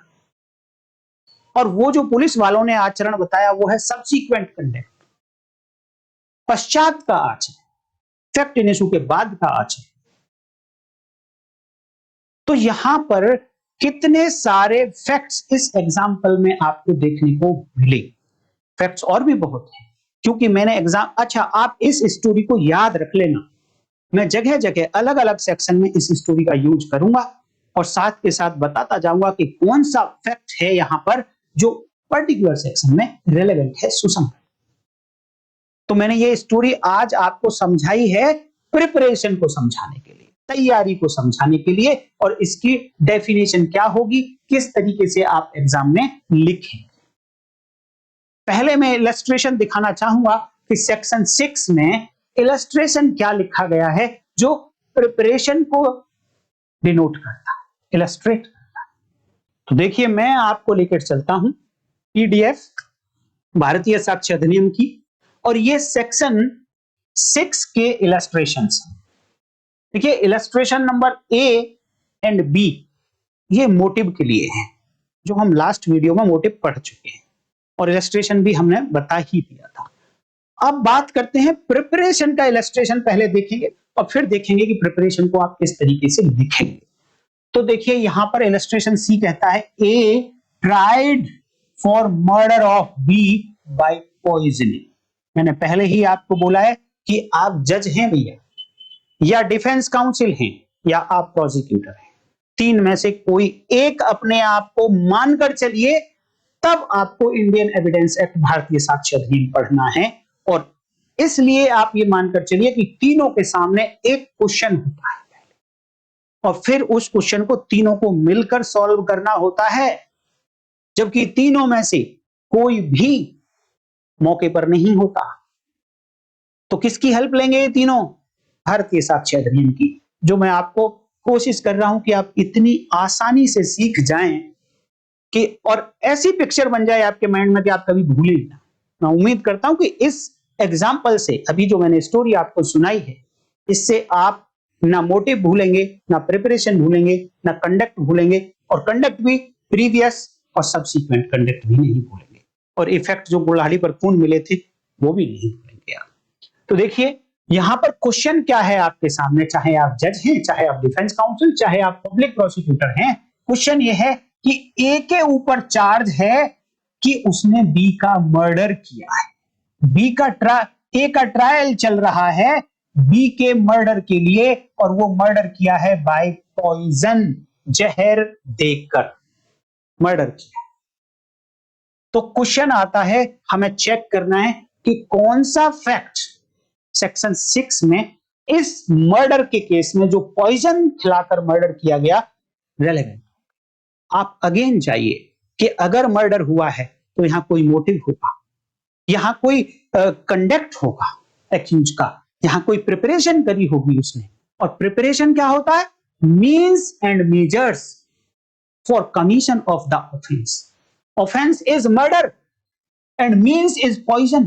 और वो जो पुलिस वालों ने आचरण बताया वो है सब्सीक्वेंट कंडक्ट, पश्चात का आचरण, फैक्ट इन इशू के बाद का आचरण। तो यहां पर कितने सारे फैक्ट्स इस एग्जाम्पल में आपको देखने को मिले। फैक्ट्स और भी बहुत हैं, क्योंकि मैंने अच्छा, आप इस स्टोरी को याद रख लेना। मैं जगह जगह अलग अलग सेक्शन में इस स्टोरी का यूज करूंगा और साथ के साथ बताता जाऊंगा कि कौन सा फैक्ट है यहां पर जो पर्टिकुलर सेक्शन में रेलेवेंट है, सुसंगत। तो मैंने ये स्टोरी आज आपको समझाई है प्रिपरेशन को समझाने के लिए, तैयारी को समझाने के लिए, और इसकी डेफिनेशन क्या होगी, किस तरीके से आप एग्जाम में लिखें। पहले मैं इलस्ट्रेशन दिखाना चाहूंगा कि सेक्शन 6 में इलस्ट्रेशन क्या लिखा गया है जो प्रिपरेशन को डिनोट करता है, इलस्ट्रेट करता है। तो देखिए, मैं आपको लेकर चलता हूं पीडीएफ भारतीय साक्ष्य अधिनियम की, और ये सेक्शन 6 के इलस्ट्रेशंस। देखिए, illustration number A and B ये मोटिव के लिए है, जो हम लास्ट वीडियो में मोटिव पढ़ चुके हैं, और इलस्ट्रेशन भी हमने बता ही दिया था। अब बात करते हैं प्रिपरेशन का। इलस्ट्रेशन पहले देखेंगे और फिर देखेंगे कि प्रिपरेशन को आप किस तरीके से लिखेंगे। तो देखिए, यहां पर इलस्ट्रेशन सी कहता है, A tried for murder of B by poisoning. मैंने पहले ही आपको बोला है कि आप जज हैं भैया, या डिफेंस काउंसिल हैं, या आप प्रोसिक्यूटर हैं। तीन में से कोई एक अपने आप को मानकर चलिए, तब आपको इंडियन एविडेंस एक्ट भारतीय साक्ष्य अधिनियम पढ़ना है। और इसलिए आप ये मानकर चलिए कि तीनों के सामने एक क्वेश्चन होता है पहले, और फिर उस क्वेश्चन को तीनों को मिलकर सॉल्व करना होता है, जबकि तीनों में से कोई भी मौके पर नहीं होता। तो किसकी हेल्प लेंगे ये तीनों? भारतीय साक्ष्य अधिनियम की, जो मैं आपको कोशिश कर रहा हूं कि आप इतनी आसानी से सीख जाएं कि, और ऐसी पिक्चर बन जाए आपके माइंड में कि आप कभी भूलें ना। मैं उम्मीद करता हूं कि इस एग्जाम्पल से, अभी जो मैंने स्टोरी आपको सुनाई है, इससे आप ना मोटिव भूलेंगे, ना प्रिपरेशन भूलेंगे, ना कंडक्ट भूलेंगे, और कंडक्ट भी प्रीवियस और सब्सीक्वेंट कंडक्ट भी नहीं भूलेंगे, और इफेक्ट जो कुल्हाड़ी पर खून मिले थे वो भी नहीं भूलेंगे आप। तो देखिए, यहां पर क्वेश्चन क्या है आपके सामने, चाहे आप जज हैं, चाहे आप डिफेंस काउंसिल, चाहे आप पब्लिक प्रोसिक्यूटर हैं, क्वेश्चन ये है कि ए के ऊपर चार्ज है कि उसने बी का मर्डर किया है। ए का ट्रायल चल रहा है बी के मर्डर के लिए, और वो मर्डर किया है बाय पॉइजन, जहर देकर मर्डर किया। तो क्वेश्चन आता है, हमें चेक करना है कि कौन सा फैक्ट सेक्शन 6 में इस मर्डर के केस में, जो पॉइजन खिलाकर मर्डर किया गया, रेलेवेंट। आप अगेन जाइए कि अगर मर्डर हुआ है तो यहां कोई मोटिव होगा, यहां कोई कंडक्ट होगा एक्यूज का, यहां कोई प्रिपरेशन करी होगी उसने। और प्रिपरेशन क्या होता है? Means and measures for commission of the offence. Offence is murder and means is poison.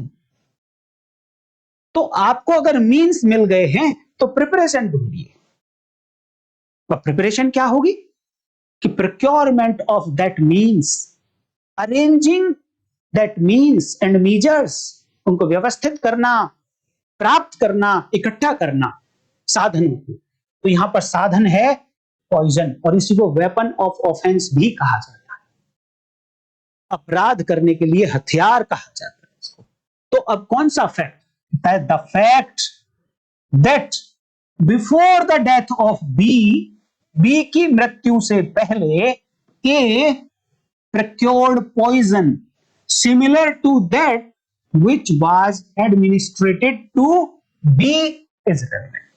तो आपको अगर मीन्स मिल गए हैं तो प्रिपरेशन ढूंढिए। प्रिपरेशन क्या होगी कि procurement of that means, arranging that means and measures, उनको व्यवस्थित करना, प्राप्त करना, इकट्ठा करना साधनों को। तो यहां पर साधन है पॉइजन, और इसी को वेपन ऑफ ऑफेंस भी कहा जाता है। अपराध करने के लिए हथियार कहा जाता है इसको। तो अब कौन सा fact? The fact that before the death of B की मृत्यु से पहले A procured poison similar to that which was administered to B is relevant.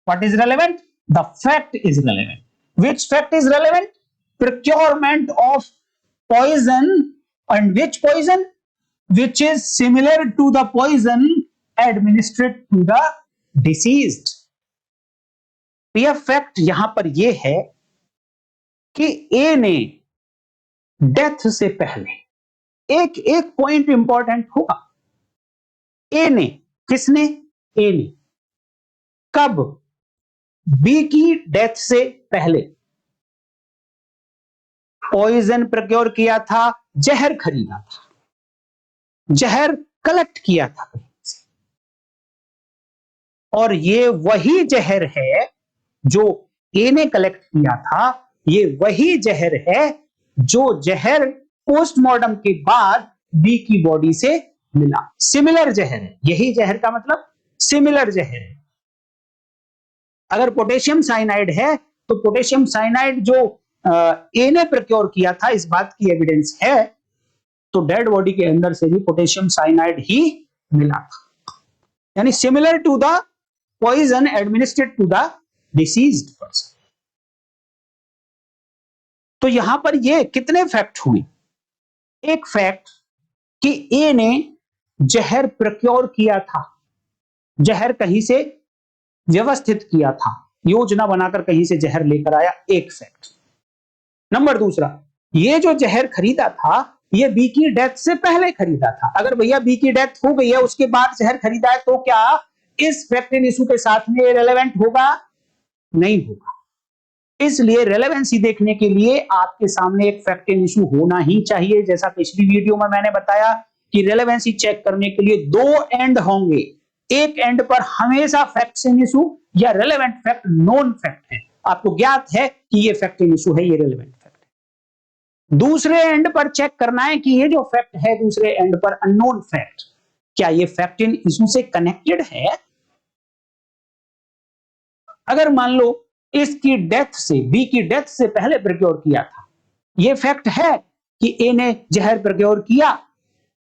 What is relevant? The fact is relevant. Which fact is relevant? Procurement of poison. And which poison? Which is similar to the poison administered to the deceased. यह फैक्ट यहां पर यह है कि ए ने डेथ से पहले, एक एक पॉइंट इंपॉर्टेंट होगा, ए ने, किसने? ए ने कब? बी की डेथ से पहले पॉइजन प्रोक्योर किया था, जहर खरीदा था, जहर कलेक्ट किया था कहीं से। और ये वही जहर है जो ए ने कलेक्ट किया था, ये वही जहर है जो जहर पोस्टमार्टम के बाद बी की बॉडी से मिला। सिमिलर जहर है, यही जहर का मतलब सिमिलर जहर है। अगर पोटेशियम साइनाइड है तो पोटेशियम साइनाइड जो ए ने प्रोक्योर किया था, इस बात की एविडेंस है, तो डेड बॉडी के अंदर से भी पोटेशियम साइनाइड ही मिला था, यानी similar to the poison administered to the deceased person. तो यहां पर ये कितने फैक्ट हुए? एक फैक्ट कि ए ने जहर प्रोक्योर किया था, जहर कहीं से व्यवस्थित किया था, योजना बनाकर कहीं से जहर लेकर आया, एक फैक्ट। नंबर दूसरा, ये जो जहर खरीदा था ये बी की डेथ से पहले खरीदा था। अगर भैया बी की डेथ हो गई है उसके बाद जहर खरीदा है तो क्या इस फैक्ट एंड इशू के साथ में रेलेवेंट होगा? नहीं होगा। इसलिए रेलेवेंसी देखने के लिए आपके सामने एक फैक्ट एंड इशू होना ही चाहिए। जैसा पिछली वीडियो में मैंने बताया कि रेलेवेंसी चेक करने के लिए दो एंड होंगे, एक एंड पर हमेशा फैक्ट एंड इशू या रेलेवेंट फैक्ट नोन फैक्ट है, आपको ज्ञात है कि ये फैक्ट एंड इशू है, ये रेलेवेंट फैक्ट है। दूसरे एंड पर चेक करना है कि ये जो फैक्ट है दूसरे एंड पर अननोन फैक्ट, क्या ये फैक्ट एंड इशू से कनेक्टेड है? अगर मान लो इसकी डेथ से, बी की डेथ से पहले प्रोक्योर किया था, यह फैक्ट है कि ए ने जहर प्रोक्योर किया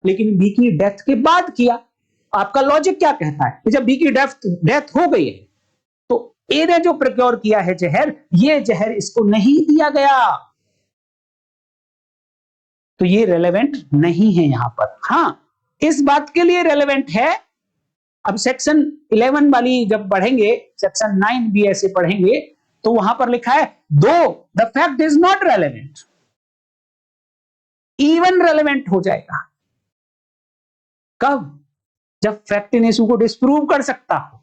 लेकिन बी की डेथ के बाद किया। आपका लॉजिक क्या कहता है कि जब बी की डेथ हो गई है तो ए ने जो प्रोक्योर किया है जहर, ये जहर इसको नहीं दिया गया, तो ये रेलेवेंट नहीं है यहां पर। हां, इस बात के लिए रेलेवेंट है, अब सेक्शन 11 वाली जब पढ़ेंगे, सेक्शन 9 भी ऐसे पढ़ेंगे, तो वहां पर लिखा है दो the fact is not relevant, even relevant हो जाएगा। कब? जब फैक्ट इन इशू को डिस्प्रूव कर सकता हो।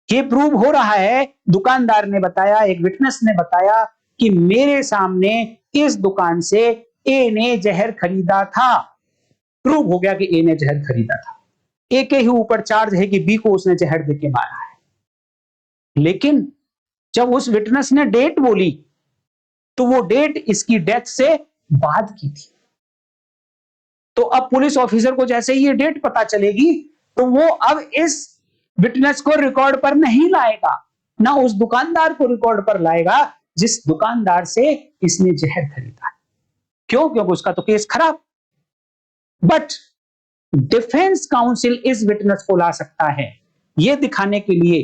ये प्रूव हो रहा है, दुकानदार ने बताया, एक विटनेस ने बताया कि मेरे सामने इस दुकान से ए ने जहर खरीदा था। प्रूव हो गया कि ए ने जहर खरीदा था। ए के ही ऊपर चार्ज है कि बी को उसने जहर देके मारा है। लेकिन जब उस विटनेस ने डेट बोली तो वो डेट इसकी डेथ से बाद की थी। तो अब पुलिस ऑफिसर को जैसे ही ये डेट पता चलेगी तो वो अब इस विटनेस को रिकॉर्ड पर नहीं लाएगा, ना उस दुकानदार को रिकॉर्ड पर लाएगा जिस दुकानदार से इसने जहर खरीदा। क्यों? क्योंकि उसका तो केस खराब। बट डिफेंस काउंसिल इस विटनेस को ला सकता है यह दिखाने के लिए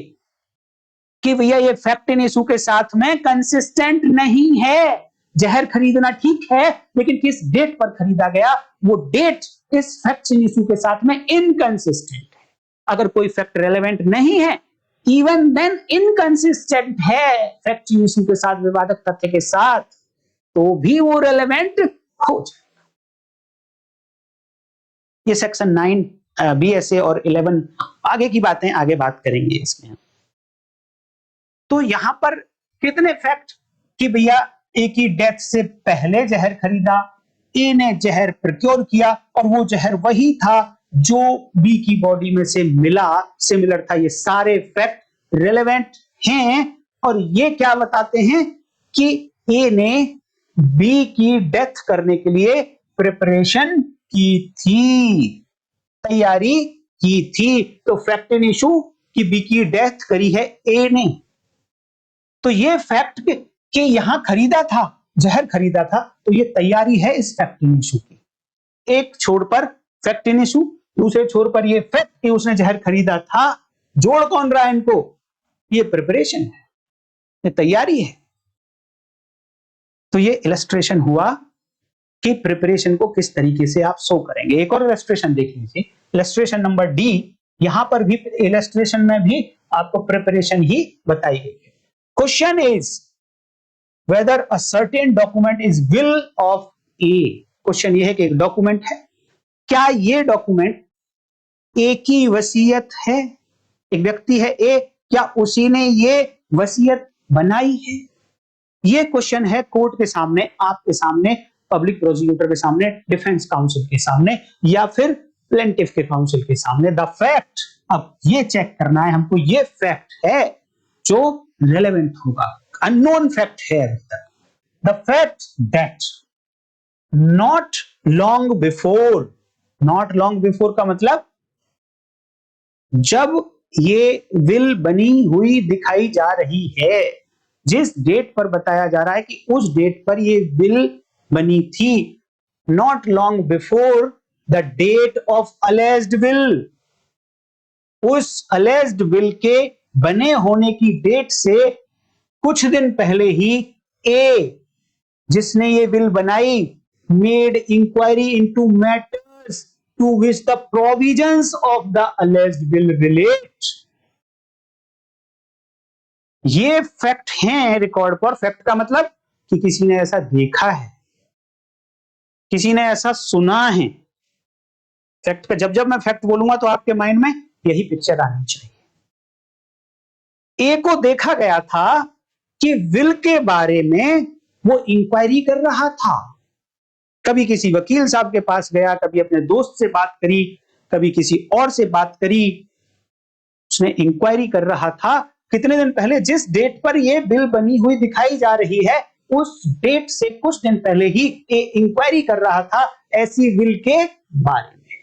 कि भैया ये फैक्ट इन इशू के साथ में कंसिस्टेंट नहीं है। जहर खरीदना ठीक है लेकिन किस डेट पर खरीदा गया, वो डेट इस फैक्ट इन इशू के साथ में इनकंसिस्टेंट है। अगर कोई फैक्ट रेलेवेंट नहीं है, इवन देन इनकंसिस्टेंट है फैक्ट इन इशू के साथ, विवादक तथ्य के साथ, तो भी वो रेलेवेंट हो जाए। ये सेक्शन 9 BSA और 11 आगे की बातें आगे बात करेंगे इसमें। तो यहां पर कितने फैक्ट कि भैया ए की डेथ से पहले जहर खरीदा, ए ने जहर प्रोक्योर किया और वो जहर वही था जो बी की बॉडी में से मिला, सिमिलर था। ये सारे फैक्ट रिलेवेंट हैं और ये क्या बताते हैं कि ए ने बी की डेथ करने के लिए प्रिपरेशन की थी, तैयारी की थी। तो फैक्ट इन इशू कि बी की डेथ करी है ए ने। तो ये फैक्ट कि यहां खरीदा था, जहर खरीदा था, तो ये तैयारी है इस फैक्ट इन इशू की। एक छोर पर फैक्ट इन इशू, दूसरे छोर पर ये फैक्ट कि उसने जहर खरीदा था। जोड़ कौन रहा है इनको? ये प्रिपरेशन है, ये तैयारी है। तो ये इलस्ट्रेशन हुआ कि प्रिपरेशन को किस तरीके से आप शो करेंगे। एक और इलस्ट्रेशन देख लीजिए, इलस्ट्रेशन नंबर डी। यहां पर भी इलस्ट्रेशन में भी आपको प्रिपरेशन ही बताई गई है। Question is whether a certain document is will of A। Question ये है कि एक डॉक्यूमेंट है, क्या ये डॉक्यूमेंट ए की वसीयत है? एक व्यक्ति है ए, क्या उसी ने ये वसीयत बनाई है? ये क्वेश्चन है कोर्ट के सामने, आपके सामने, पब्लिक प्रोसिक्यूटर के सामने, डिफेंस काउंसिल के सामने या फिर प्लेंटिफ के काउंसिल के सामने। द फैक्ट, अब ये चेक करना है हमको, ये फैक्ट है जो रिलेवेंट होगा। अननोन फैक्ट है अभी तक। The fact that not long before, not long before का मतलब जब ये विल बनी हुई दिखाई जा रही है, जिस डेट पर बताया जा रहा है कि उस डेट पर ये विल बनी थी, not long before the date of alleged will, उस अलेज्ड विल के बने होने की डेट से कुछ दिन पहले ही ए, जिसने ये विल बनाई, made inquiry into matters to which the provisions of the alleged will relate. ये फैक्ट हैं रिकॉर्ड पर। फैक्ट का मतलब कि किसी ने ऐसा देखा है, किसी ने ऐसा सुना है। फैक्ट का जब जब मैं फैक्ट बोलूंगा तो आपके माइंड में यही पिक्चर आनी चाहिए। ए को देखा गया था कि विल के बारे में वो इंक्वायरी कर रहा था। कभी किसी वकील साहब के पास गया, कभी अपने दोस्त से बात करी, कभी किसी और से बात करी, उसने इंक्वायरी कर रहा था। कितने दिन पहले? जिस डेट पर ये बिल बनी हुई दिखाई जा रही है, उस डेट से कुछ दिन पहले ही ये इंक्वायरी कर रहा था ऐसी विल के बारे में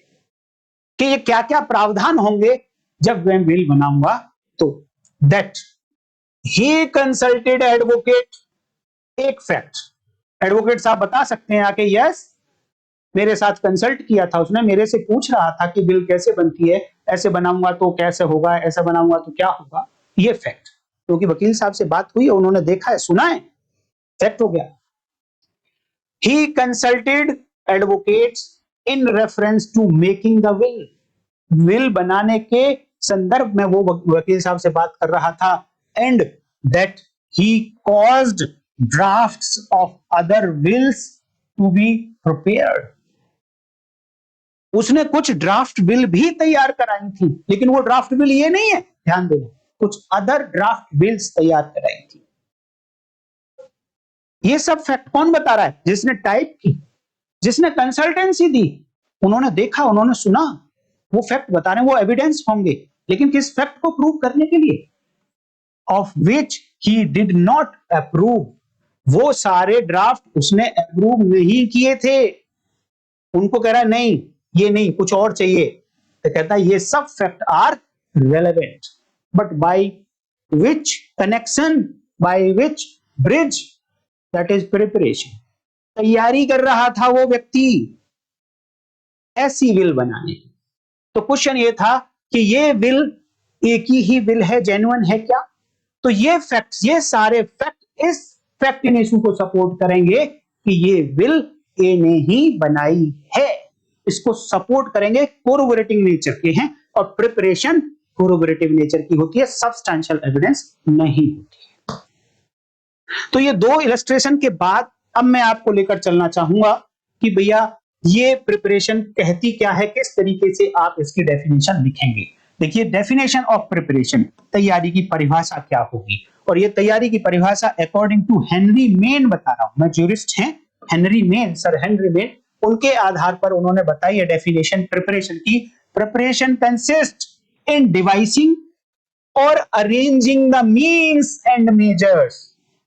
कि ये क्या क्या प्रावधान होंगे जब मैं बिल बनाऊंगा। तो दैट ही कंसल्टेड एडवोकेट। एक फैक्ट, एडवोकेट साहब बता सकते हैं आके, यस मेरे साथ कंसल्ट किया था, उसने मेरे से पूछ रहा था कि बिल कैसे बनती है, ऐसे बनाऊंगा तो कैसे होगा, ऐसा बनाऊंगा तो क्या होगा। ये फैक्ट, क्योंकि वकील साहब से बात हुई है, उन्होंने देखा है, सुना है, फैक्ट हो गया। He consulted advocates in reference to making the will. Will बनाने के संदर्भ में वो वकील साहब से बात कर रहा था। And that he caused drafts of other wills to be prepared. उसने कुछ ड्राफ्ट बिल भी तैयार कराई थी, लेकिन वो ड्राफ्ट बिल ये नहीं है, ध्यान देना, कुछ अदर ड्राफ्ट बिल्स तैयार कराई थी। ये सब फैक्ट कौन बता रहा है? जिसने टाइप की, जिसने कंसल्टेंसी दी, उन्होंने देखा, उन्होंने सुना, वो फैक्ट बता रहे हैं, वो एविडेंस होंगे। लेकिन किस फैक्ट को प्रूव करने के लिए? Of which he did not approve. वो सारे ड्राफ्ट उसने अप्रूव नहीं किए थे। उनको कह रहा है नहीं, ये नहीं, कुछ और चाहिए। तो कहता है ये सब fact are relevant, but by which connection, by which bridge, that is preparation. तैयारी कर रहा था वो व्यक्ति ऐसी विल बनाने की। तो क्वेश्चन ये था कि ये विल एक ही विल है, जेन्युइन है क्या? तो ये फैक्ट्स, ये सारे फैक्ट इस फैक्ट इन इशू को सपोर्ट करेंगे कि ये विल ए ने ही बनाई है। इसको सपोर्ट करेंगे, कोरोबोरेटिंग नेचर के हैं, और प्रिपरेशन कोरोबोरेटिव नेचर की होती है, सब्सटेंशियल एविडेंस नहीं होती है। तो ये दो इलस्ट्रेशन के बाद अब मैं आपको लेकर चलना चाहूंगा कि भैया ये प्रिपरेशन कहती क्या है, किस तरीके से आप इसकी डेफिनेशन लिखेंगे। देखिए, डेफिनेशन ऑफ प्रिपरेशन, तैयारी की परिभाषा क्या होगी, और ये तैयारी की परिभाषा अकॉर्डिंग टू हेनरी मेन बता रहा हूं मैं, ज्यूरिस्ट हैं Henry main, sir Henry main, उनके आधार पर उन्होंने बताई है डेफिनेशन प्रिपरेशन की। Preparation consist in devising or arranging the means and measures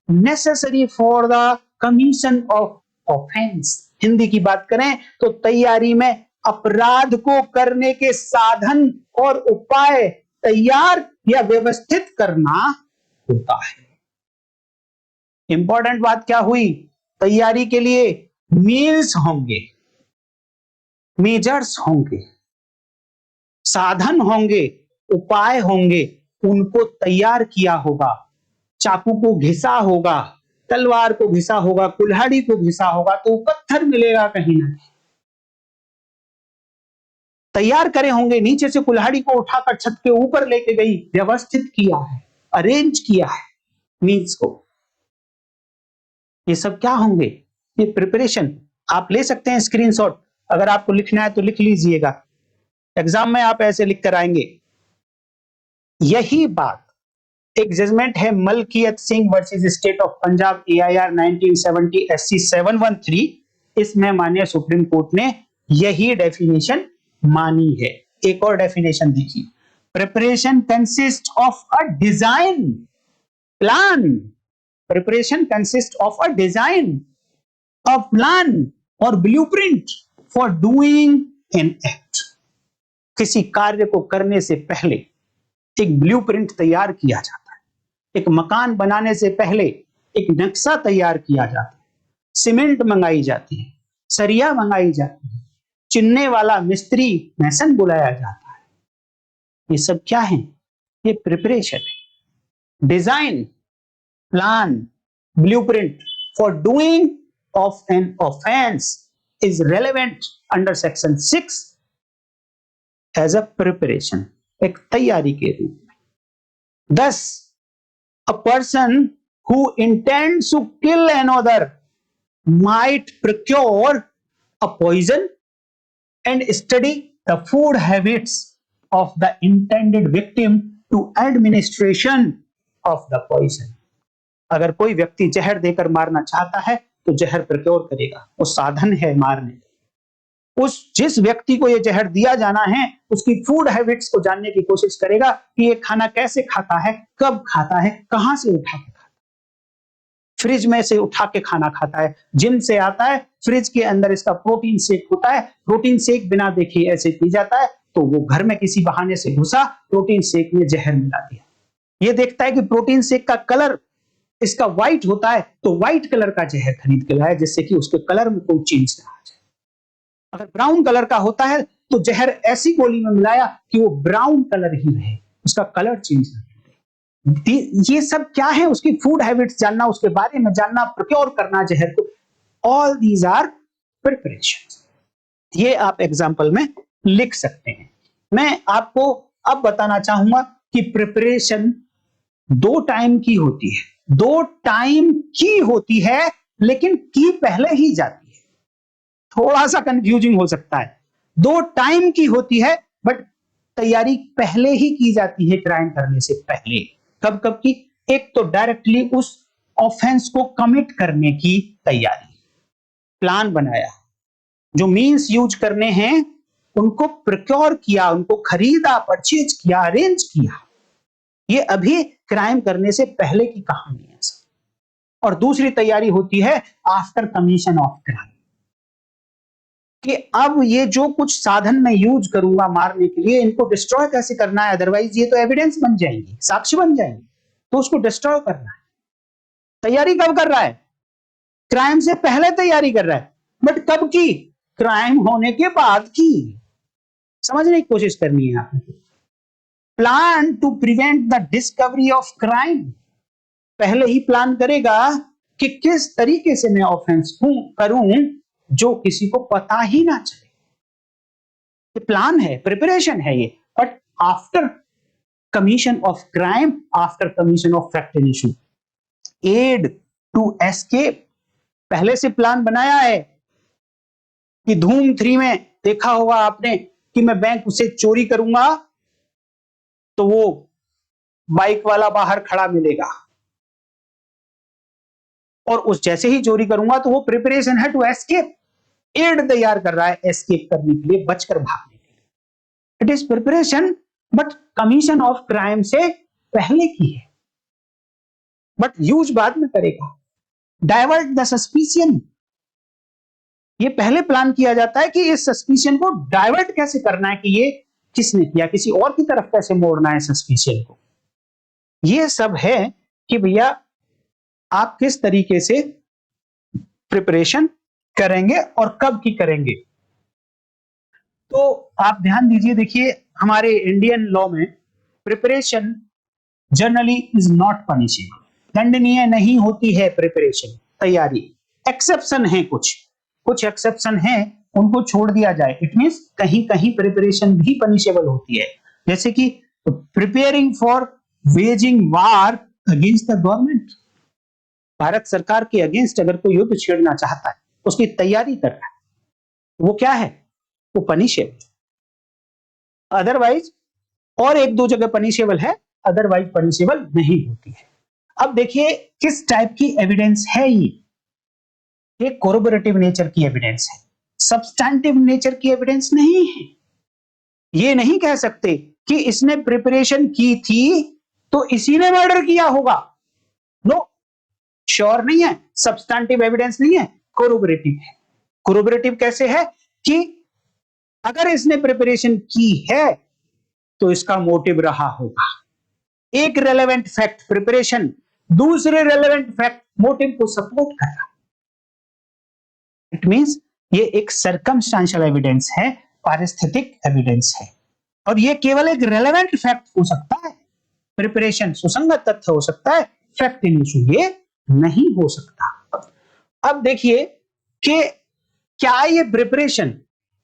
necessary for the commission of offense। Hindi की बात करें तो तैयारी में अपराध को करने के साधन और उपाय तैयार या व्यवस्थित करना होता है। इंपॉर्टेंट बात क्या हुई, तैयारी के लिए मीन्स होंगे, मेजर्स होंगे, साधन होंगे, उपाय होंगे, उनको तैयार किया होगा। चाकू को घिसा होगा, तलवार को घिसा होगा, कुल्हाड़ी को घिसा होगा तो पत्थर मिलेगा कहीं ना कहीं। तैयार करे होंगे, नीचे से कुल्हाड़ी को उठाकर छत के ऊपर लेके गई, व्यवस्थित किया है, अरेंज किया है मीन्स को। ये सब क्या होंगे, ये प्रिपरेशन। आप ले सकते हैं स्क्रीनशॉट, अगर आपको लिखना है तो लिख लीजिएगा, एग्जाम में आप ऐसे लिख कर आएंगे। यही बात एक जजमेंट है Malkiat Singh versus state of Punjab AIR 1970 SC 713, इसमें माननीय सुप्रीम कोर्ट ने यही डेफिनेशन मानी है। एक और डेफिनेशन देखिए, preparation consist of a design plan, preparation consist of a design, a plan और blueprint for doing an act. किसी कार्य को करने से पहले एक ब्लूप्रिंट तैयार किया जाता है, एक मकान बनाने से पहले एक नक्शा तैयार किया जाता है, सीमेंट मंगाई जाती है, सरिया मंगाई जाती है, चिन्ने वाला मिस्त्री मैसन बुलाया जाता है। ये सब क्या है, ये प्रिपरेशन है। Design, plan, blueprint for doing of an offence is relevant under section 6 as a preparation, एक तैयारी के रूप में। Thus, a person who intends to kill another might procure a poison and study the food habits of the intended victim to administration of the poison। अगर कोई व्यक्ति जहर देकर मारना चाहता है तो जहर प्रोक्योर करेगा, वो साधन है मारने। उस जिस व्यक्ति को ये जहर दिया जाना है उसकी फूड हैबिट्स को जानने की कोशिश करेगा कि ये खाना कैसे खाता है, कब खाता है, कहां से उठा के खाता है। फ्रिज में से उठा के खाना खाता है, जिम से आता है, फ्रिज के अंदर इसका प्रोटीन शेक होता है, प्रोटीन शेक बिना देखे ऐसे पी जाता है, तो वो घर में किसी बहाने से घुसा, प्रोटीन शेक में जहर मिला दिया। ये देखता है कि प्रोटीन शेक का कलर इसका व्हाइट होता है, तो व्हाइट कलर का जहर खरीद के लाया जिससे कि उसके कलर में कोई चेंज ना आ जाए। अगर ब्राउन कलर का होता है तो जहर ऐसी गोली में मिलाया कि वो ब्राउन कलर ही रहे, उसका कलर चेंज ना हो। ये सब क्या है, उसकी फूड हैबिट्स जानना, उसके बारे में जानना, प्रोक्योर करना जहर को, ऑल दीज आर प्रिपरेशन। ये आप एग्जांपल में लिख सकते हैं। मैं आपको अब बताना चाहूंगा कि प्रिपरेशन दो टाइम की होती है, दो टाइम की होती है, लेकिन की पहले ही जाती है। थोड़ा सा कंफ्यूजिंग हो सकता है, दो टाइम की होती है बट तैयारी पहले ही की जाती है क्राइम करने से पहले। कब कब की, एक तो डायरेक्टली उस ऑफेंस को कमिट करने की तैयारी, प्लान बनाया, जो मींस यूज करने हैं उनको प्रोक्योर किया, उनको खरीदा, परचेज किया, अरेंज किया। ये अभी क्राइम करने से पहले की कहानी है। और दूसरी तैयारी होती है आफ्टर कमीशन ऑफ क्राइम, कि अब ये जो कुछ साधन मैं यूज करूंगा मारने के लिए, इनको डिस्ट्रॉय कैसे करना है, अदरवाइज ये तो एविडेंस बन जाएंगी, साक्ष्य बन जाएंगे, तो उसको डिस्ट्रॉय करना है। तैयारी कब कर रहा है, क्राइम से पहले तैयारी कर रहा है, बट कब की, क्राइम होने के बाद की। समझने की कोशिश करनी है आपको। Plan to prevent the discovery of crime, पहले ही प्लान करेगा कि किस तरीके से मैं ऑफेंस करूं जो किसी को पता ही ना चले। ये प्लान है, प्रिपरेशन है ये, but after commission of crime, after commission of fact and issue, aid to escape, पहले से प्लान बनाया है, कि धूम 3 में देखा होगा आपने कि मैं बैंक से चोरी करूंगा तो वो बाइक वाला बाहर खड़ा मिलेगा, और उस जैसे ही चोरी करूंगा तो वो प्रिपरेशन है टू एस्केप, एड तैयार कर रहा है एस्केप करने के लिए, बचकर भागने के लिए। It is preparation, but commission of crime से पहले की है, बट यूज बाद में करेगा। डाइवर्ट द सस्पिशन, ये पहले प्लान किया जाता है कि इस सस्पिशन को डाइवर्ट कैसे करना है, कि ये किसने किया, किसी और की तरफ कैसे मोड़ना है सस्पिशन को। ये सब है कि भैया आप किस तरीके से प्रिपरेशन करेंगे और कब की करेंगे। तो आप ध्यान दीजिए, देखिए हमारे इंडियन लॉ में preparation generally is not punishable, दंडनीय नहीं होती है प्रिपरेशन, तैयारी। एक्सेप्शन है, कुछ एक्सेप्शन है, उनको छोड़ दिया जाए। इट मींस कहीं कहीं प्रिपरेशन भी पनिशेबल होती है, जैसे कि preparing for waging war against the government. Bharat सरकार के अगेंस्ट अगर कोई युद्ध छेड़ना चाहता है, उसकी तैयारी कर रहा है, वो क्या है, वो पनिशेबल। अदरवाइज और एक दो जगह पनिशेबल है, अदरवाइज पनिशेबल नहीं होती है। अब देखिए किस टाइप की एविडेंस है ये कोरोबोरेटिव नेचर की एविडेंस है, सब्सटैंटिव नेचर की एविडेंस नहीं है। ये नहीं कह सकते कि इसने प्रिपरेशन की थी तो इसी ने मर्डर किया होगा, नो, श्योर नहीं है, सब्सटैंटिव एविडेंस नहीं है, कोरोबोरेटिव है। कोरोबोरेटिव कैसे है कि अगर इसने प्रिपरेशन की है तो इसका मोटिव रहा होगा। एक रेलेवेंट फैक्ट प्रिपरेशन, दूसरे रेलेवेंट फैक्ट मोटिव को सपोर्ट कर रहा। इट मींस ये एक सर्कमस्टेंशियल एविडेंस है, पारिस्थितिक एविडेंस है, और ये केवल एक रेलेवेंट फैक्ट हो सकता है। प्रिपरेशन सुसंगत तथ्य हो सकता है, फैक्ट इन इशू ये नहीं हो सकता। अब देखिए कि क्या ये प्रिपरेशन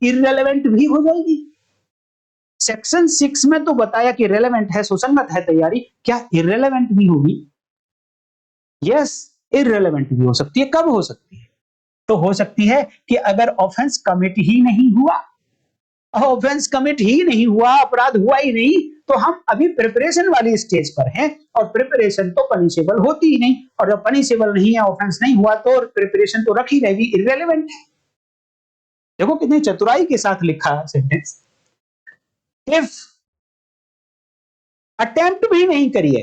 इररेलेवेंट भी हो जाएगी। सेक्शन 6 में तो बताया कि रेलेवेंट है, सुसंगत है तैयारी, क्या इररेलेवेंट भी होगी? यस, इररेलेवेंट भी हो सकती है। कब हो सकती है? तो हो सकती है कि अगर ऑफेंस कमिट ही नहीं हुआ, ऑफेंस कमिट ही नहीं हुआ, अपराध हुआ ही नहीं, तो हम अभी प्रिपरेशन वाली स्टेज पर हैं, और प्रिपरेशन तो पनिशेबल होती ही नहीं, और जब पनिशेबल नहीं है, ऑफेंस नहीं हुआ, तो प्रिपरेशन तो रखी रहेगी, इररेलेवेंट है। देखो कितनी चतुराई के साथ लिखा है सेंटेंस। इफ अटेम्प्ट भी नहीं करी है,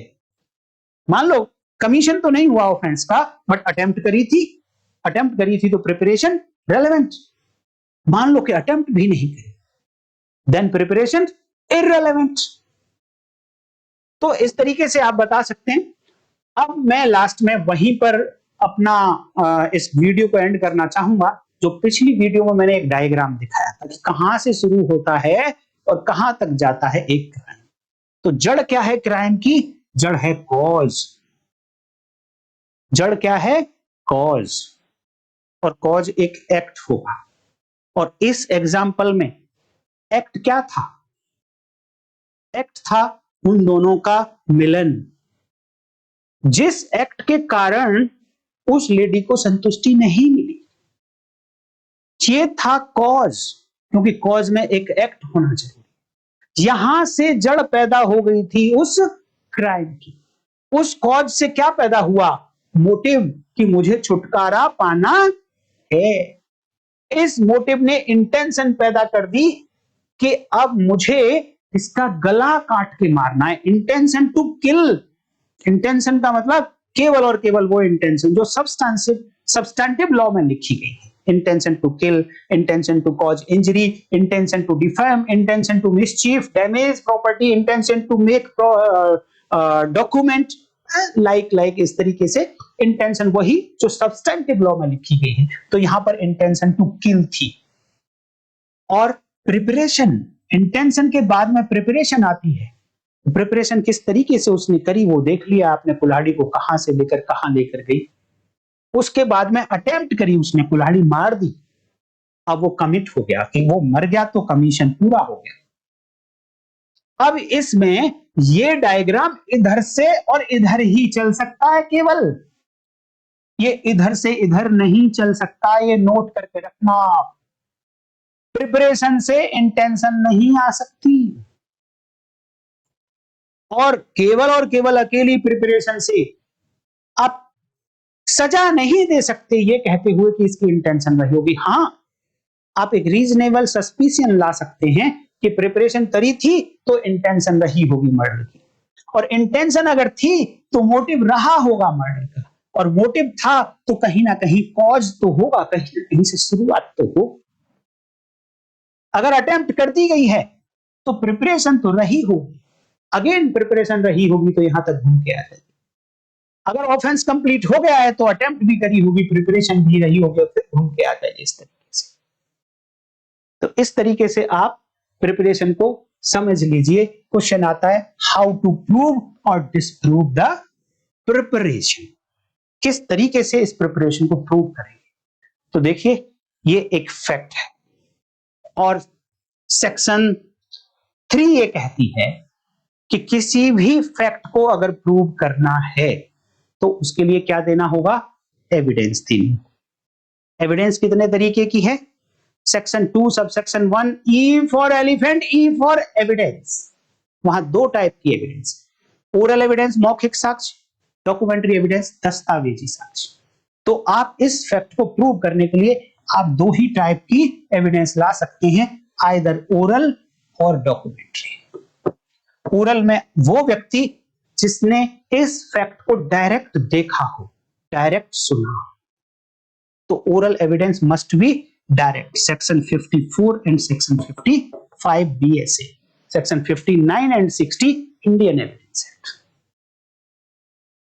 मान लो कमीशन तो नहीं हुआ ऑफेंस का, बट अटेम्प्ट करी थी तो प्रिपरेशन रेलेवेंट। मान लो कि अटेम्प्ट भी नहीं करी, देन प्रिपरेशन इररेलेवेंट। तो इस तरीके से आप बता सकते हैं। अब मैं लास्ट में वहीं पर अपना इस वीडियो को एंड करना चाहूंगा। जो पिछली वीडियो में मैंने एक डायग्राम दिखाया था कि कहां से शुरू होता है और कहां तक जाता है एक क्राइम। तो जड़ क्या है क्राइम की? जड़ है कॉज। जड़ क्या है? कॉज। और कॉज एक एक्ट होगा, और इस एग्जाम्पल में एक्ट क्या था? एक्ट था उन दोनों का मिलन, जिस एक्ट के कारण उस लेडी को संतुष्टि नहीं मिली। ये था कॉज, क्योंकि कॉज में एक एक्ट होना चाहिए। यहां से जड़ पैदा हो गई थी उस क्राइम की। उस कॉज से क्या पैदा हुआ? मोटिव, कि मुझे छुटकारा पाना है। इस मोटिव ने इंटेंशन पैदा कर दी कि अब मुझे इसका गला काट के मारना है। Intention to kill. इंटेंशन का मतलब केवल और केवल वो इंटेंशन जो सब्सटैंटिव लॉ में लिखी गई है। Intention to kill, intention to cause injury, intention to defame, intention to mischief, damage property, intention to make document, like इस तरीके से इंटेंशन वही जो सब्सटैंटिव लॉ में लिखी गई है। तो यहां पर इंटेंशन टू किल थी। और प्रिपरेशन, इंटेंशन के बाद में प्रिपरेशन आती है। प्रिपरेशन किस तरीके से उसने करी वो देख लिया आपने, कुल्हाड़ी को कहां से लेकर कहां लेकर गई। उसके बाद में अटेम्प्ट करी उसने, कुल्हाड़ी मार दी। अब वो कमिट हो गया कि वो मर गया तो कमीशन पूरा हो गया। अब इसमें ये डायग्राम इधर से और इधर ही चल सकता है केवल, ये इधर से इधर नहीं चल सकता। ये नोट करके रखना। प्रिपरेशन से इंटेंशन नहीं आ सकती, और केवल अकेली प्रिपरेशन से आप सजा नहीं दे सकते ये कहते हुए कि इसकी इंटेंशन रही होगी। हां, आप एक रीजनेबल सस्पिशन ला सकते हैं कि प्रिपरेशन करी थी तो इंटेंशन रही होगी मर्डर की, और इंटेंशन अगर थी तो मोटिव रहा होगा मर्डर का, और मोटिव था तो कहीं ना कहीं कॉज तो होगा, कहीं ना कहीं से शुरुआत तो हो। अगर अटेम्प्ट कर दी गई है तो प्रिपरेशन तो रही होगी, अगेन प्रिपरेशन रही होगी तो यहां तक घूम के आ जाएगी। अगर ऑफेंस कंप्लीट हो गया है तो अटेम्प्ट भी करी होगी, प्रिपरेशन भी रही होगी, और फिर घूम के आ जाएगी इस तरीके से। तो इस तरीके से आप प्रिपरेशन को समझ लीजिए। क्वेश्चन आता है हाउ टू प्रूव और डिसप्रूव द प्रिपरेशन, किस तरीके से इस प्रिपरेशन को प्रूव करेंगे। तो देखिए ये एक फैक्ट है, और सेक्शन 3 ये कहती है कि किसी भी फैक्ट को अगर प्रूव करना है तो उसके लिए क्या देना होगा, एविडेंस देनी। एविडेंस कितने तरीके की है, section 2 subsection 1 E for elephant, E for evidence, वहां 2 टाइप की एविडेंस, ओरल एविडेंस मौखिक साक्ष्य, डॉक्यूमेंट्री एविडेंस दस्तावेजी साक्ष्य। तो आप इस फैक्ट को प्रूव करने के लिए आप 2 ही टाइप की एविडेंस ला सकते हैं, आइदर ओरल और डॉक्यूमेंट्री। ओरल में वो व्यक्ति जिसने इस फैक्ट को डायरेक्ट देखा हो, डायरेक्ट सुना हो, तो oral evidence must be direct, section 54 and section 55 BSA, section 59 and 60 Indian evidence act.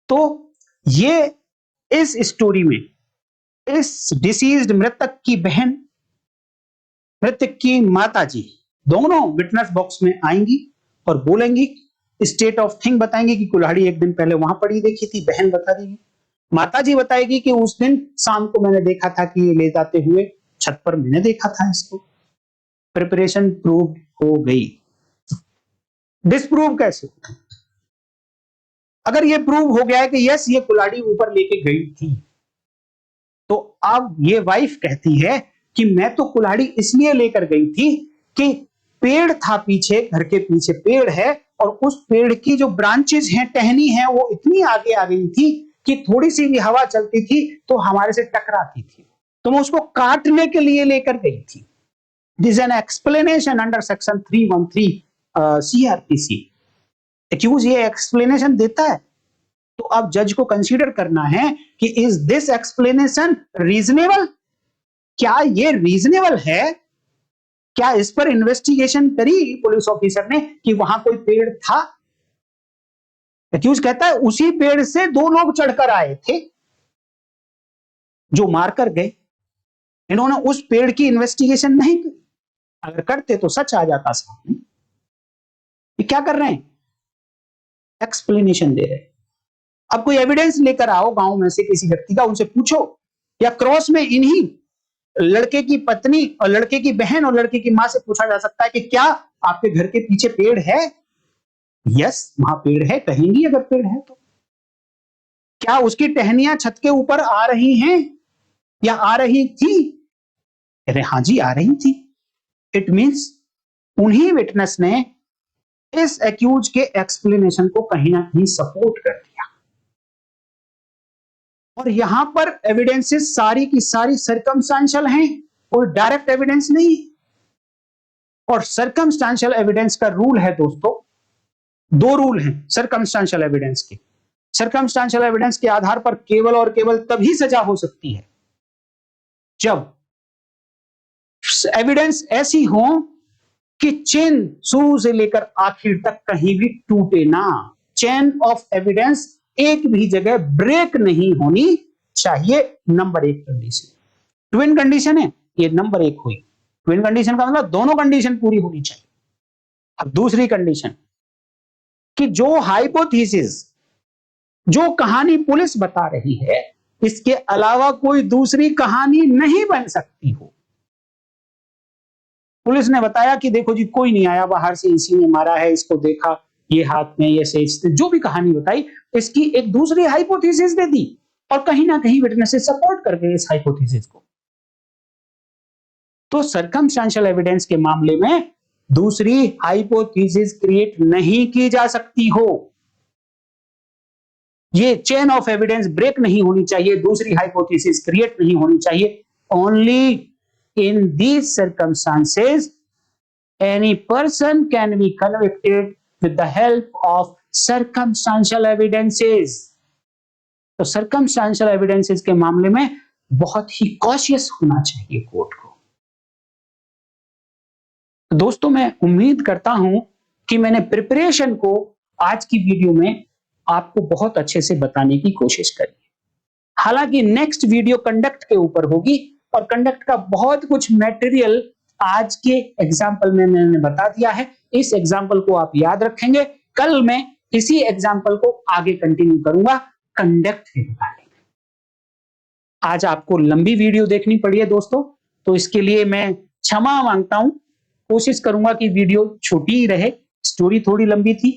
तो ये इस स्टोरी में इस डिसीज्ड मृतक की बहन, मृतक की माताजी दोनों विटनेस बॉक्स में आएंगी और बोलेंगी, स्टेट ऑफ थिंग बताएंगे कि कुल्हाड़ी एक दिन पहले वहां पड़ी देखी थी, बहन बता देगी। माताजी बताएगी कि उस दिन शाम को मैंने देखा था कि ये ले जाते हुए छत पर मैंने देखा था इसको। प्रिपरेशन प्रूव हो गई। डिसप्रूव कैसे, अगर ये प्रूव हो गया है कि यस ये कुल्हाड़ी ऊपर लेके गई थी, तो अब ये वाइफ कहती है कि मैं तो कुल्हाड़ी इसलिए लेकर गई थी कि पेड़ था पीछे, घर के पीछे पेड़ है, और उस पेड़ की जो ब्रांचेस हैं, टहनी है, वो इतनी आगे आ गई थी कि थोड़ी सी भी हवा चलती थी तो हमारे से टकराती थी, तो मैं उसको काटने के लिए लेकर गई थी। This an explanation under section 313 CrPC. Accused ये एक्सप्लेनेशन देता है, तो अब जज को कंसीडर करना है कि इज दिस एक्सप्लेनेशन रीजनेबल, क्या ये रीजनेबल है, क्या इस पर इन्वेस्टिगेशन करी पुलिस ऑफिसर ने कि वहां कोई पेड़ था। एक्यूज कहता है उसी पेड़ से 2 लोग चढ़कर आए थे जो मारकर गए, इन्होंने उस पेड़ की इन्वेस्टिगेशन नहीं की, अगर करते तो सच आ जाता सामने। ये क्या कर रहे हैं, एक्सप्लेनेशन दे रहे हैं। अब कोई एविडेंस लेकर आओ गांव में से किसी व्यक्ति का, उनसे पूछो, या क्रॉस में इन्हीं लड़के की पत्नी और लड़के की बहन और लड़के की मां से पूछा जा सकता है कि क्या आपके घर के पीछे पेड़ है। यस वहां पेड़ है, कहेंगी अगर पेड़ है तो। क्या उसकी टहनियां छत के ऊपर आ रही हैं या आ रही थी, अरे हाँ जी आ रही थी। इट मींस उन्हीं विटनेस ने इस एक्यूज के एक्सप्लेनेशन को कहीं ना कहीं सपोर्ट कर दिया, और यहां पर एविडेंसेस सारी की सारी सर्कमस्टेंशियल हैं, कोई डायरेक्ट एविडेंस नहीं। और सर्कमस्टेंशियल एविडेंस का रूल है दोस्तों, 2 रूल हैं सर्कमस्टेंशियल एविडेंस के। सर्कमस्टेंशियल एविडेंस के आधार पर केवल और केवल तभी सजा हो सकती है जब एविडेंस ऐसी हो कि चेन शुरू से लेकर आखिर तक कहीं भी टूटे ना, चेन ऑफ एविडेंस एक भी जगह ब्रेक नहीं होनी चाहिए। नंबर 1 कंडीशन, ट्विन कंडीशन है ये, नंबर 1 हुई। ट्विन कंडीशन का मतलब दोनों कंडीशन पूरी होनी चाहिए। अब दूसरी कंडीशन कि जो हाइपोथेसिस, जो कहानी पुलिस बता रही है, इसके अलावा कोई दूसरी कहानी नहीं बन सकती हो। पुलिस ने बताया कि देखो जी कोई नहीं आया बाहर से, इसी ने मारा है, इसको देखा, ये हाथ में, ये से जो भी कहानी बताई, इसकी एक दूसरी हाइपोथेसिस दे दी, और कहीं ना कहीं विटनेसेस सपोर्ट कर गए इस हाइपोथेसिस को। तो सर्कमस्टेंशियल एविडेंस के मामले में दूसरी हाइपोथेसिस क्रिएट नहीं की जा सकती हो, ये चेन ऑफ एविडेंस ब्रेक नहीं होनी चाहिए, दूसरी हाइपोथेसिस क्रिएट नहीं होनी चाहिए। Only in these circumstances any person can be convicted with the help of circumstantial evidences। तो circumstantial evidences के मामले में बहुत ही कॉशियस होना चाहिए कोर्ट को। तो दोस्तों मैं उम्मीद करता हूं कि मैंने प्रिपरेशन को आज की वीडियो में आपको बहुत अच्छे से बताने की कोशिश करी। हालांकि नेक्स्ट वीडियो कंडक्ट के ऊपर होगी और कंडक्ट का बहुत कुछ मटेरियल आज के एग्जाम्पल में मैंने बता दिया है। इस एग्जाम्पल को आप याद रखेंगे। कल मैं इसी एग्जाम्पल को आगे कंटिन्यू करूंगा कंडक्ट के रिगार्डिंग। आज आपको लंबी वीडियो देखनी पड़ी है दोस्तों, तो इसके लिए मैं क्षमा मांगता हूं। कोशिश करूंगा कि वीडियो छोटी ही रहे। स्टोरी थोड़ी लंबी थी,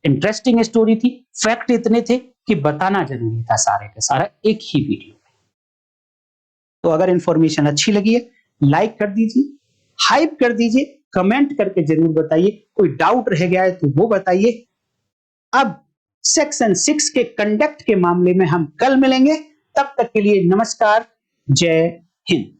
इंटरेस्टिंग स्टोरी थी, फैक्ट इतने थे कि बताना जरूरी था सारे के सारा एक ही वीडियो में। तो अगर इंफॉर्मेशन अच्छी लगी है लाइक कर दीजिए, हाइप कर दीजिए, कमेंट करके जरूर बताइए। कोई डाउट रह गया है तो वो बताइए। अब सेक्शन 6 के कंडक्ट के मामले में हम कल मिलेंगे। तब तक के लिए नमस्कार, जय हिंद।